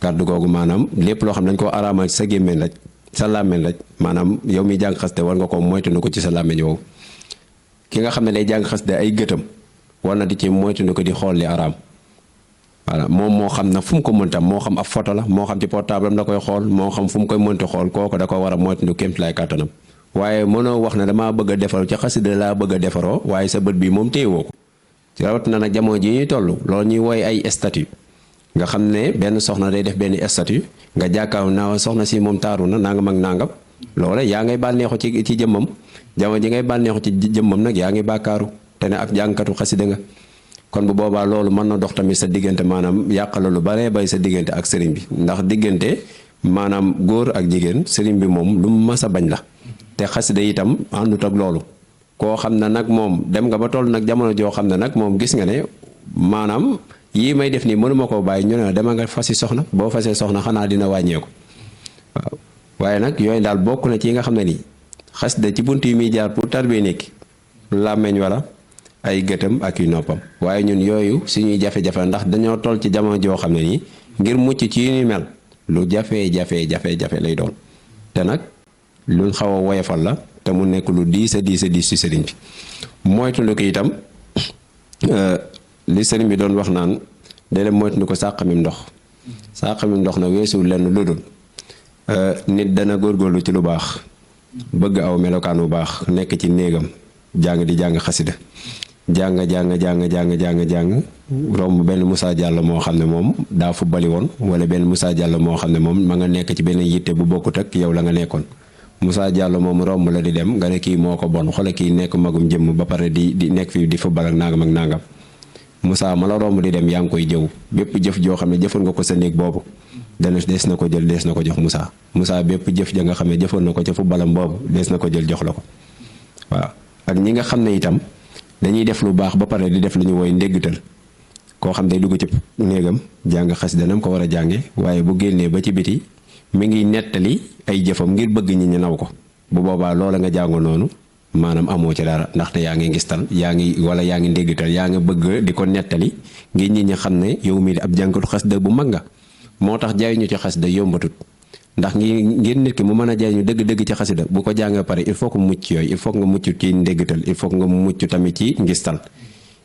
kàddu googu maanaam lépp loo xam ne dañ koo araamal ci sa gémmiñ rek sa làmmiñ rek maanaam yow mi jàng xasida war nga ko moytandiku ko ci sa làmmiñ woowu ki nga xam ne day jàng xasida ay gëtam war na di ci moytandiku ko di xool li araam voilà moom moo xam na fu mu ko mënta moo xam ab photo la moo xam ci portable am da koy xool moo xam fu mu koy mënta xool kooku da ko war a moytandiku kémt lay kàttanam waaye mënoo wax ne damaa bëgg a defaru ci xasida laa bëgg a defaroo waaye sa bët bi moom téyewoo ko ci rawat na nag jamono ji ñuy toll loolu ñuy woy ay statut nga xam ne benn soxna day def benn statut nga jàkkaaw naa soxna si moom taaru na nangam ak nangam loole yaa ngay bànneexu ci jëmmam jamono ji ngay bànneexu ci jëmmam nag yaa ngi bàkkaaru te ne ak jàngkatu xasida nga kon bu boobaa loolu mën na dox tamit sa diggante maanaam yàqala lu baree bay sa diggante ak sëriñ bi ndax diggante maanaam góor ak jigéen sëriñ bi moom lu mu mas a bañ la te xasida itam àndut ak loolu koo xam ne nag moom dem nga ba toll nag jamono joo xam ne nag moom gis nga ne maanaam yii may def nii mënuma koo bàyyi ñu ne dema nga fasi soxna boo fasee soxna xanaa dina wàññeeku waaw waaye nag yooyu daal bokk na ci yi nga xam ne nii xasida ci bunt yi muy jaar pour tarbiya nekki làmmeñ wala ay gëtam ak yu noppam waaye ñun yooyu suñuy jafe-jafe ndax dañoo toll ci jamono joo xam ne nii ngir mucc ci yu ni mel lu jafe-jafe lay doon te nag luñ xaw a woyofal la te mu nekk lu diis a diis ci sëriñ bi moytu ko itam li sëriñ bi doon wax naan déedéet moytu ko sàqamim ndox na weesuwul lenn lu dul nit dana góorgóorlu ci lu baax bëgg aw melokaan bu baax nekk ci néegam di jàng xasida jàng romb benn Moussa Diallo moo xam ne moom daa fubbali woon wala benn Moussa Diallo moo xam ne moom ma nga nekk ci benn yitte bu bokkut ak yow la nga nekkoon Moussa Diallo moom romb la di dem nga ne kii moo ko bon xoolal kii nekk magum jëmm ba pare di nekk fii di fubbal ak nangam Moussa ma la romb di dem yaa ngi koy jëw bépp jëf joo xam ne jëfoon nga ko sa néeg boobu dees na ko jël dees na ko jox Moussa bépp jëf ja nga xam ne jëfoon na ko ca footballam boobu dees na ko jël jox la ko waaw. ak ñi nga xam ne itam dañuy def lu baax ba pare di def lu ñu wooy ndéggtal koo xam day dugg ci néegam jàng xasida nam ko war a jànge waaye bu génnee ba ci biti mi ngi nettali ay jëfam ngir bëgg ñi ñu naw ko bu boobaa loola nga jàngo noonu maanaam amoo ci dara ndaxte yaa ngi ngistal yaa ngi ndéggtal yaa ngi bëgg di ko nettali ngir ñi xam ne yow mii di ab jàngatu xasida bu mag nga moo tax jaay ñu ci xasida yombatut ndax ngir nit ki mu mën a jaay ñu dëgg-dëgg ci xasida bu ko jàngee pare il faut que mucc yooyu il faut que nga mucc ci ndéggtal il faut que nga mucc tamit ci ngistal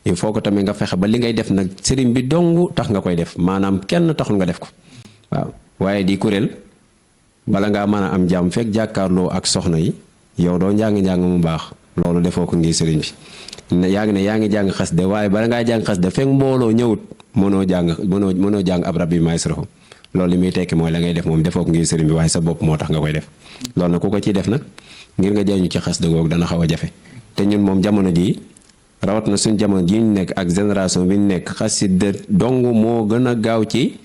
il faut que tamit nga fexe ba li ngay def nag sëriñ bi dong tax nga koy def maanaam kenn taxul nga def ko waaw. waaye di kuréel bala ngaa mën a am jàmm fekk jàkkaarloo ak soxna yi yow doo njàng mu baax loolu defoo ko ngir sëriñ bi yaa ngi jàng xasida waaye bala ngaa jàng xasida fekk mbooloo ñëwut mënoo jàng ab rabbi maestro loolu li muy tekki mooy la ngay def moom defoo ko ngir sëriñ bi waaye sa bopp moo tax nga koy def loolu nag ku ko ciy def nag ngir nga jëriñu ci xasida googu dana xaw a jafe te ñun moom jamono jii rawat na suñ jamono jii ñu nekk ak génération bi ñu nekk xasida dong moo gën a gaaw ci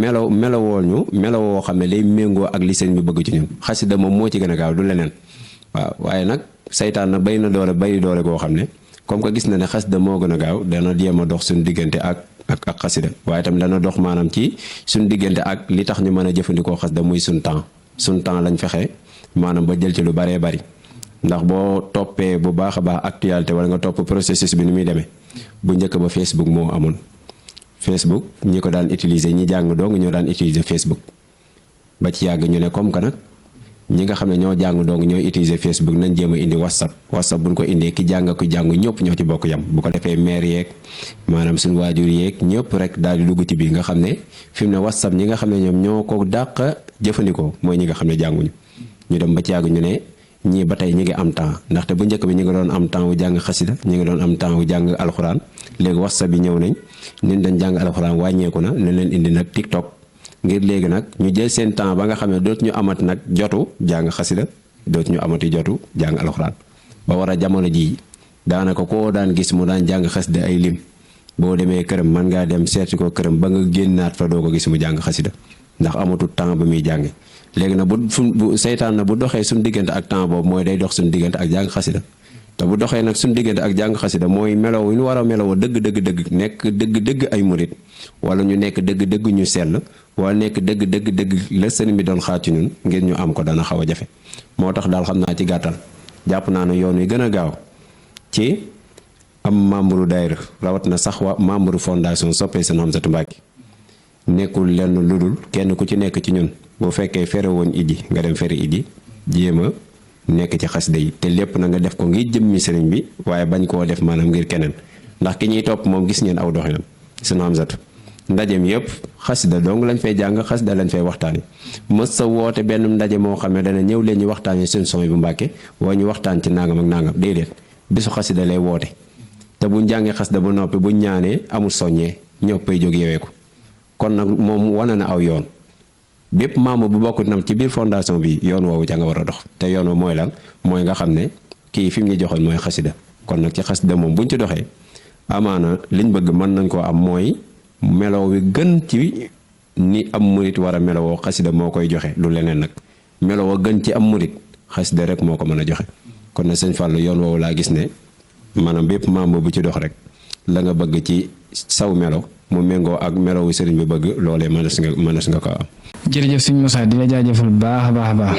melowoo xam ne day méngoo ak li sëriñ bi bëgg ci ñun xasida moom moo ci gën a gaaw du leneen waaw. waaye nag saytaan na bay doole goo xam ne comme que gis na ne xasida moo gën a gaaw dana jéem a dox suñu diggante ak xasida waaye tam dana dox maanaam ci suñu diggante ak li tax ñu mën a jëfandikoo xasida muy suñ temps lañ fexe maanaam ba jël ci lu baree bari ndax boo toppee bu baax a baax actualité wala nga topp processus bi ni muy demee bu njëkk ba Facebook moo amoon Facebook ñi ko daan utiliser ñi jàng dong ñoo daan utiliser Facebook ba ci yàgg ñu ne comme que nag ñi nga xam ne ñoo jàng dong ñooy utiliser Facebook nañ jéem a indi WhatsApp buñ ko indee ki jàng ku jàng ñëpp ñoo ci bokk yam bu ko defee maire yeeg maanaam suñu waajur yeeg ñëpp rek daal di dugg ci biir nga xam ne fi mu ne WhatsApp ñi nga xam ne ñoom ñoo ko dàq jëfandikoo mooy ñi nga xam ne jànguñu ñu dem ba ci yàgg ñu ne ñii ba tey ñi ngi am temps ndaxte bu njëkk bi ñi nga doon am temps wu jàng xasida ñi nga doon am temps wu jàng alxuraan léegi WhatsApp bi ñëw nañ nin dañ jàng alxuraan wàññeeku na ne leen indi nag TikTok ngir léegi nag ñu jël seen temps ba nga xam ne dootu ñu amati nag jotu jàng xasida dootu ñu amati jotu jàng alxuraan ba war a jamono jii daanaka koo daan gis mu daan jàng xasida ay lim boo demee këram mën ngaa dem seeti ko këram ba nga génnaat fa doo ko gis mu jàng xasida ndax amatul temps ba muy jànge léegi nag bu seytaan na bu doxee suñu diggante ak temps boobu mooy day dox suñu diggante ak jàng xasida te bu doxee nag suñu diggante ak jàng xasida mooy melow yu ñu war a melowoo dëgg nekk dëgg ay murit wala ñu nekk dëgg ñu sell wala nekk dëgg la sëriñ bi doon xaar ci ñun ngir ñu am ko dana xaw a jafe moo tax daal xam naa ci gàttal jàpp naa ne yoon wi gën a gaaw ci am membre daayira rawat na sax wa membre fondation soppee Sëriñ Hamsatu Mbàkke nekkul lenn lu dul kenn ku ci nekk ci ñun boo fekkee fere woon idi nga dem fere idi jéem a nekk ci xasida yi te lépp na nga def ko ngir jëmmi sëriñ bi waaye bañ koo def maanaam ngir keneen ndax ki ñuy topp moom gis ngeen aw doxinam Sëriñ Hamsatu ndajem yëpp xasida dong lañ fay jàng xasida lañ fay waxtaani mës sa woote benn ndaje moo xam ne dana ñëw leen ñu waxtaanee seen son bu Mbàkke waa ñu waxtaan ci nangam ak nangam déedéet bisu xasida lay woote te buñ jàngee xasida ba noppi buñ ñaanee amul soññee ñëppay jóg yewee ko kon nag moom wane na aw yoon bépp membre bu bokk nam ci biir fondation bi yoon woowu ca nga war a dox te yoon woo mooy lan mooy nga xam ne kii fi mu ñu joxoon mooy xasida kon nag ci xasida moom buñ ci doxee amaana liñ bëgg mën nañ koo am mooy meloo wi gën ci ni am murit war a melowoo xasida moo koy joxe du leneen nag meloo gën ci am murit xasida rek moo ko mën a joxe kon nag sëñ Fallou yoon woowu laa gis ne maanaam bépp membre bu ci dox rek la nga bëgg ci saw melo mu méngoo ak melo wu sëriñ bi bëgg loolee mënees nga ko am. jërëjëf sëñ Moussa di la jaajëfal baax a baax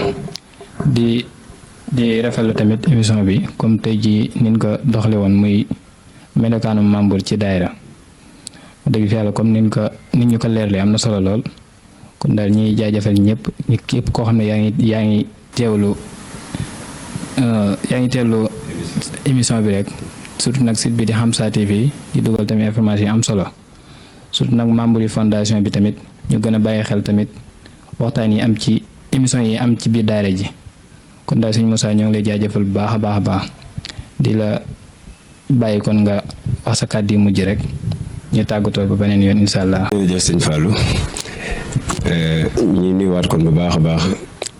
di rafetlu tamit émission bi comme tey jii niñ ko doxale woon muy melokaanu membre ci daayira dëgg fi yàlla comme nit ñu ko leerle am na solo lool kon daal ñuy jaajëfal ñëpp képp koo xam ne yaa ngi teewlu émission bi rek surtout nag site bi di Hamsa TV di dugal tamit information yi am solo surtout nag membre yi fondation bi tamit ñu gën a bàyyi xel tamit waxtaan yi am ci émission yi am ci biir daara ji kon daal sëñ Moussa ñoo ngi lay jaajëfal bu baax a baax di la bàyyi kon nga wax sa kàddu yu mujj rek ñu tàggatoo ba beneen yoon incha allah. jërëjëf sëñ Fallou ñu nuyuwaat kon bu baax a baax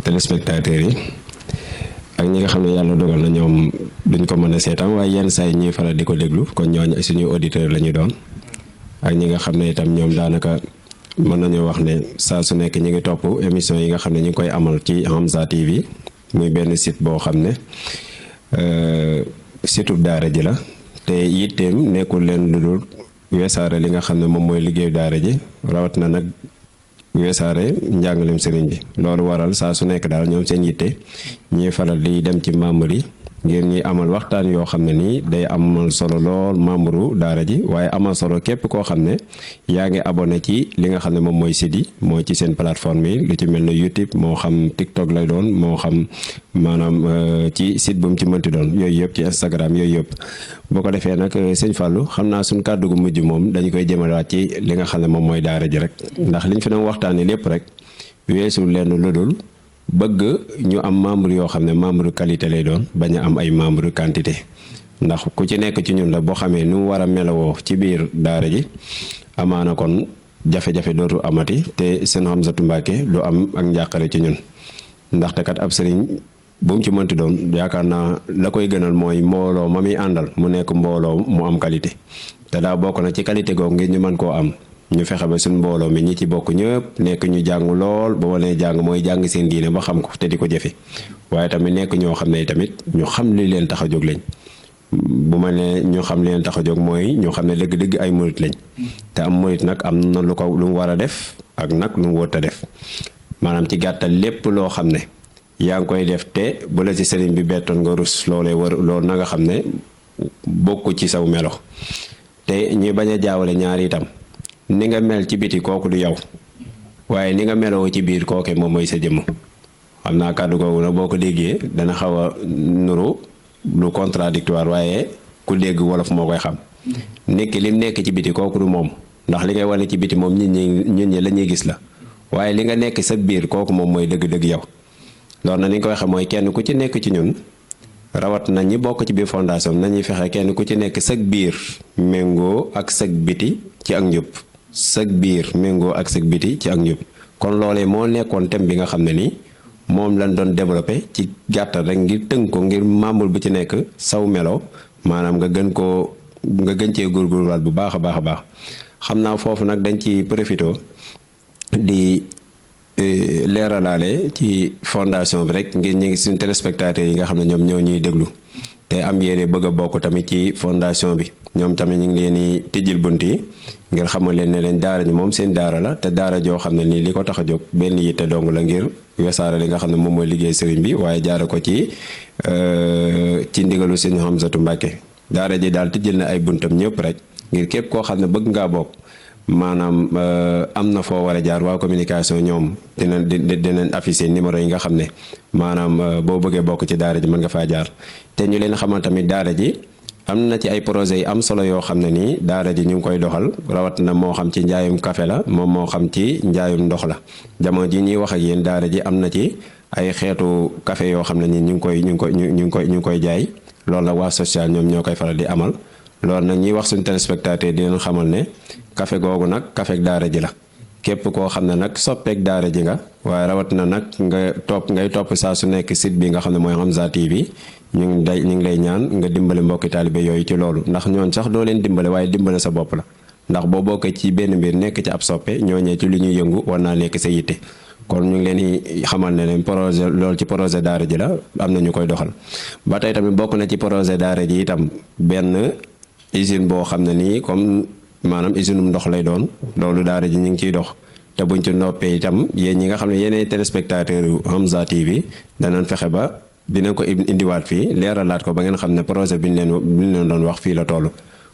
téléspectateurs yi ak ñi nga xam ne yàlla dogal na ñoom duñ ko mën a seetaan waaye yenn saa yi ñuy faral di ko déglu kon ñooñu suñuy auditeur la ñu doon ak ñi nga xam ne itam ñoom daanaka mën nañoo wax ne saa su nekk ñi ngi topp émission yi nga xam ne ñu ngi koy amal ci Hamza TV muy benn site boo xam ne situb daara ji la te yitteem nekkul leen lu dul weesaare li nga xam ne moom mooy liggéeyu daara ji rawat na nag weesaare njàngalem sëriñ bi loolu waral saa su nekk daal ñoom seen yitte ñuy faral di dem ci membre yi ngir ñuy amal waxtaan yoo xam ne nii day amal solo lool membre daara ji waaye amal solo képp koo xam ne yaa ngi abonné ci li nga xam ne moom mooy site yi mooy ci seen plateforme yi lu ci mel ne YouTube moo xam TikTok lay doon moo xam maanaam ci site bu mu ci mënti doon yooyu yëpp ci Instagram yooyu yëpp boo ko defee nag sëñ Fallou xam naa suñ kàddu gu mujj moom dañu koy jëmalewaat ci li nga xam ne moom mooy daara ji rek ndax liñ fi doon waxtaanee lépp rek weesul leen lu dul bëgg ñu am membre yoo xam ne membre qualité lay doon bañ a am ay membre quantité ndax ku ci nekk ci ñun la boo xamee nu mu war a melowoo ci biir daara ji amaana kon jafe-jafe dootu amati te seen Hamzatou Mbacké du am ak njàqare ci ñun ndaxte kat ab sëriñ bu mu ci mënti doon yaakaar naa la koy gënal mooy mbooloo ma muy àndal mu nekk mbooloo mu am qualité te daa bokk na ci qualité googu ngir ñu mën koo am ñu fexe ba suñ mbooloo mi ñi ci bokk ñëpp nekk ñu jàng lool ba wane jàng mooy jàng seen diine ba xam ko te di ko jëfe waaye tamit nekk ñoo xam ne tamit ñu xam li leen tax a jóg lañ bu ma ne ñu xam li leen tax a jóg mooy ñu xam ne dëgg-dëgg ay murit lañ te am murit nag am na lu mu war a def ak nag lu mu wër a def maanaam ci gàttal lépp loo xam ne yaa ngi koy def te bu la ci sëriñ bi bettoon nga rus loolee war loolu na nga xam ne bokku ci saw melo te ñuy bañ a jaawale ñaari itam ni nga mel ci biti kooku du yow waaye ni nga meloo ci biir kooke moom mooy sa jëmm xam naa kàddu googu nag boo ko déggee dana xaw a nuru lu contradictoire waaye ku dégg wolof moo koy xam nit ki lim nekk ci biti kooku du moom ndax li ngay wane ci biti moom nit ñi la ñuy gis la waaye li nga nekk sa biir kooku moom mooy dëgg-dëgg yow loolu na ni nga koy xam mooy kenn ku ci nekk ci ñun rawat na ñi bokk ci biir fondation nañuy fexe kenn ku ci nekk sag biir méngoo ak sag biti ci ak njub sag biir méngoo ak sag biti ci ak njub kon loolee moo nekkoon thème bi nga xam ne nii moom lañ doon développé ci gàttal rek ngir tënk ko ngir membre bu ci nekk saw melo maanaam nga gën cee góorgóorluwaat bu baax a baax a baax xam naa foofu nag dañ ci profité di leeralaale ci fondation bi rek ngir ñu ngi suñu téléspectateurs yi nga xam ne ñoom ñoo ñuy déglu te am yéene bëgg a bokk tamit ci fondation bi ñoom tamit ñu ngi leen di tijjil bunt yi ngir xamal leen ne leen daara ji moom seen daara la te daara joo xam ne nii li ko tax a jóg benn yitte dong la ngir wesaare li nga xam ne moom mooy liggéey sëriñ bi waaye jaare ko ci ndigalu sëriñ Hamzatou Mbacké daara ji daal tijjil na ay buntam ñëpp rek ngir képp koo xam ne bëgg ngaa bokk maanaam am na foo war a jaar waa communication ñoom dinañ afficher numéro yi nga xam ne maanaam boo bëggee bokk ci daara ji mën nga faa jaar te ñu leen xamal tamit daara ji am na ci ay projets yi am solo yoo xam ne nii daara ji ñu ngi koy doxal rawat na moo xam ci njaayum café la moom moo xam ci njaayum ndox la jamono ji ñuy wax ak yéen daara ji am na ci ay xeetu café yoo xam ne nii ñu ngi koy jaay loolu la waa social ñoom ñoo koy faral di amal loolu nag ñuy wax suñu téléspectateur di leen xamal ne café googu nag café daara ji la képp koo xam ne nag soppeek daara ji nga waaye rawat na nag ngay topp saa su nekk site bi nga xam ne mooy Hamza TV ñu ngi lay ñaan nga dimbale mbokki taalibe yooyu ci loolu ndax ñooñ sax doo leen dimbale waaye dimbale sa bopp la ndax boo bokkee ci benn mbir nekk ci ab soppe ñooñee ci li ñuy yëngu war naa nekk sa yitte kon ñu ngi leen di xamal ne leen projet loolu ci projet daara ji la am na ñu koy doxal ba tey tamit bokk na ci projet daara ji itam benn usine boo xam ne nii comme maanaam usine ndox lay doon loolu daara ji ñu ngi ciy dox te buñ ci noppee itam yéen ñi nga xam ne yéenay téléspectateur yu Hamza TV danañ fexe ba dinañ ko indiwaat fii leeralaat ko ba ngeen xam ne projet bi ñu leen doon wax fii la toll.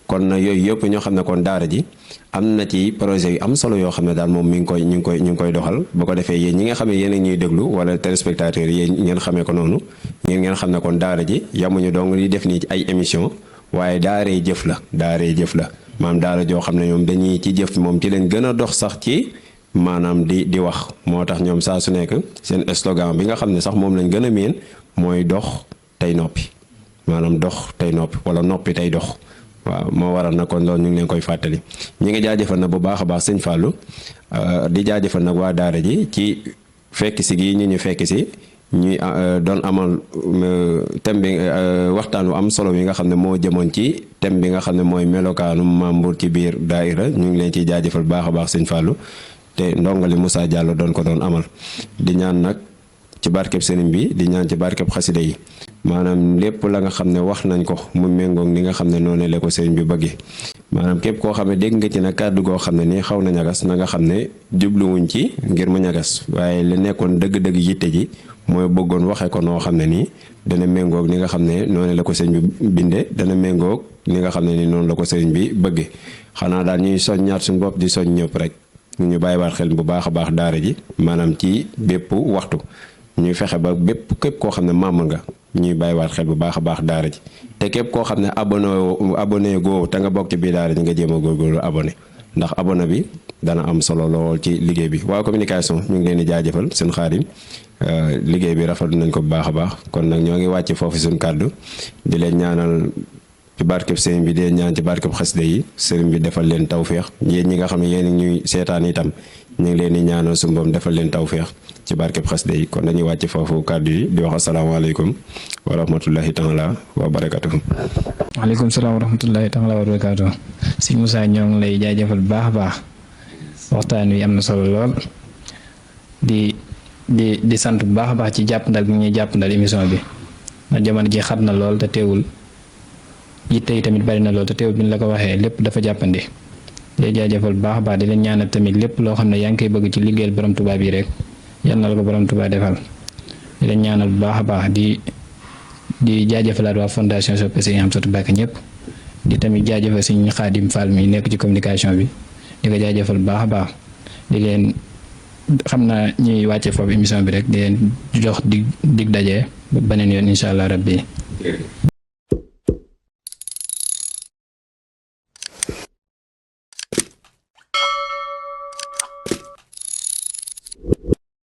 kon nag yooyu yëpp ñoo xam ne kon daara ji am na ci projet yu am solo yoo xam ne daal moom ñu ngi koy doxal bu ko defee yéen ñi nga xam ne yéen a ñuy déglu wala téléspectateurs yi ngeen xamee ko noonu ngeen xam ne kon daara ji yamuñu dong li def nii ci ay émission waaye daaree jëf la maanaam daara joo xam ne ñoom dañuy ci jëf moom ci leen gën a dox sax ci maanaam di wax moo tax ñoom saa su nekk seen slogan bi nga xam ne sax moom lañ gën a miin mooy dox tey noppi maanaam dox tey noppi wala noppi tey dox waaw moo waral na kon loolu ñu ngi leen koy fàttali ñi ngi jaajëfal na bu baax a baax sëñ Fallou di jaajëfal nag waa daara ji ci fekk si gi ñu fekk si ñuy doon amal thème bi waxtaan wu am solo yi nga xam ne moo jëmoon ci thème bi nga xam ne mooy melokaanu membre ci biir daaira ñu ngi leen ciy jaajëfal baax a baax sëñ Fallou te ndongali Moussa Diallo doon ko doon amal di ñaan nag ci barkeb sëriñ bi di ñaan ci barkeb xasida yi maanaam lépp la nga xam ne wax nañ ko mu méngoog ni nga xam ne noonu la ko sëriñ bi bëggee maanaam képp koo xam ne dégg nga ci nag kàddu goo xam ne nii xaw na ñagas na nga xam ne jubluwuñ ci ngir mu ñagas waaye li nekkoon dëgg-dëgg yitte ji mooy bëggoon waxee ko noo xam ne nii dana méngoog ni nga xam ne noonu la ko sëriñ bi bindee dana méngoog ni nga xam ne nii noonu la ko sëriñ bi bëggee xanaa daal ñuy soññaat suñu bopp di soñ ñëpp rek ñu bàyyiwaat xel bu baax a baax daara ji maanaam ci bépp waxtu ñuy fexe ba képp koo xam ne membre nga ñuy bàyyiwaat xel bu baax a baax daara ji te képp koo xam ne abonné goo te nga bokk ci biir daara ji nga jéem a góorgóorlu abonné ndax abonné bi dana am solo lool ci liggéey bi waa communication ñu ngi leen di jaajëfal seen Xaadim liggéey bi rafetlu nañ ko bu baax a baax kon nag ñoo ngi wàcce foofu suñu kàddu di leen ñaanal ci barkeb sëriñ bi di ñaan ci barkeb xasida yi sëriñ bi defal leen tawféex yéen ñi nga xam ne yéen ñuy seetaan itam ñu ngi leen di ñaanal suñu borom defal leen tawféex ci barkeb xasida yi kon dañuy wàcc foofu kàddu yi di wax asalaamaaleykum wa rahmatullahi taala wa barakatuhu. waaleykum salaam wa rahmatullahi taala wa barakatuhu. sëñ Moussa ñoo ngi lay jaajëfal bu baax a baax waxtaan wi am na solo lool di sant bu baax a baax ci jàppandal bi ñuy jàppandal émission bi ndax jamono ji xat na lool te teewul yitte yi tamit bari na lool te teewul bi ñu la ko waxee lépp dafa jàppandi day jaajëfal bu baax a baax di leen ñaanal tamit lépp loo xam ne yaa ngi koy bëgg ci liggéeyal borom Tuubaa bi rek yal na la ko borom Tuubaa defal di leen ñaanal bu baax a baax di jaajëfalaat waa fondation Soppe Sëriñ Amsatou Mbacké ñëpp di tamit jaajëfal Sëriñ Xaadim Fall mi nekk ci communication bi di ko jaajëfal bu baax a baax di leen xam naa ñuy wàcce foofu émission bi rek di leen jox dig daje ba beneen yoon incha allah rabbi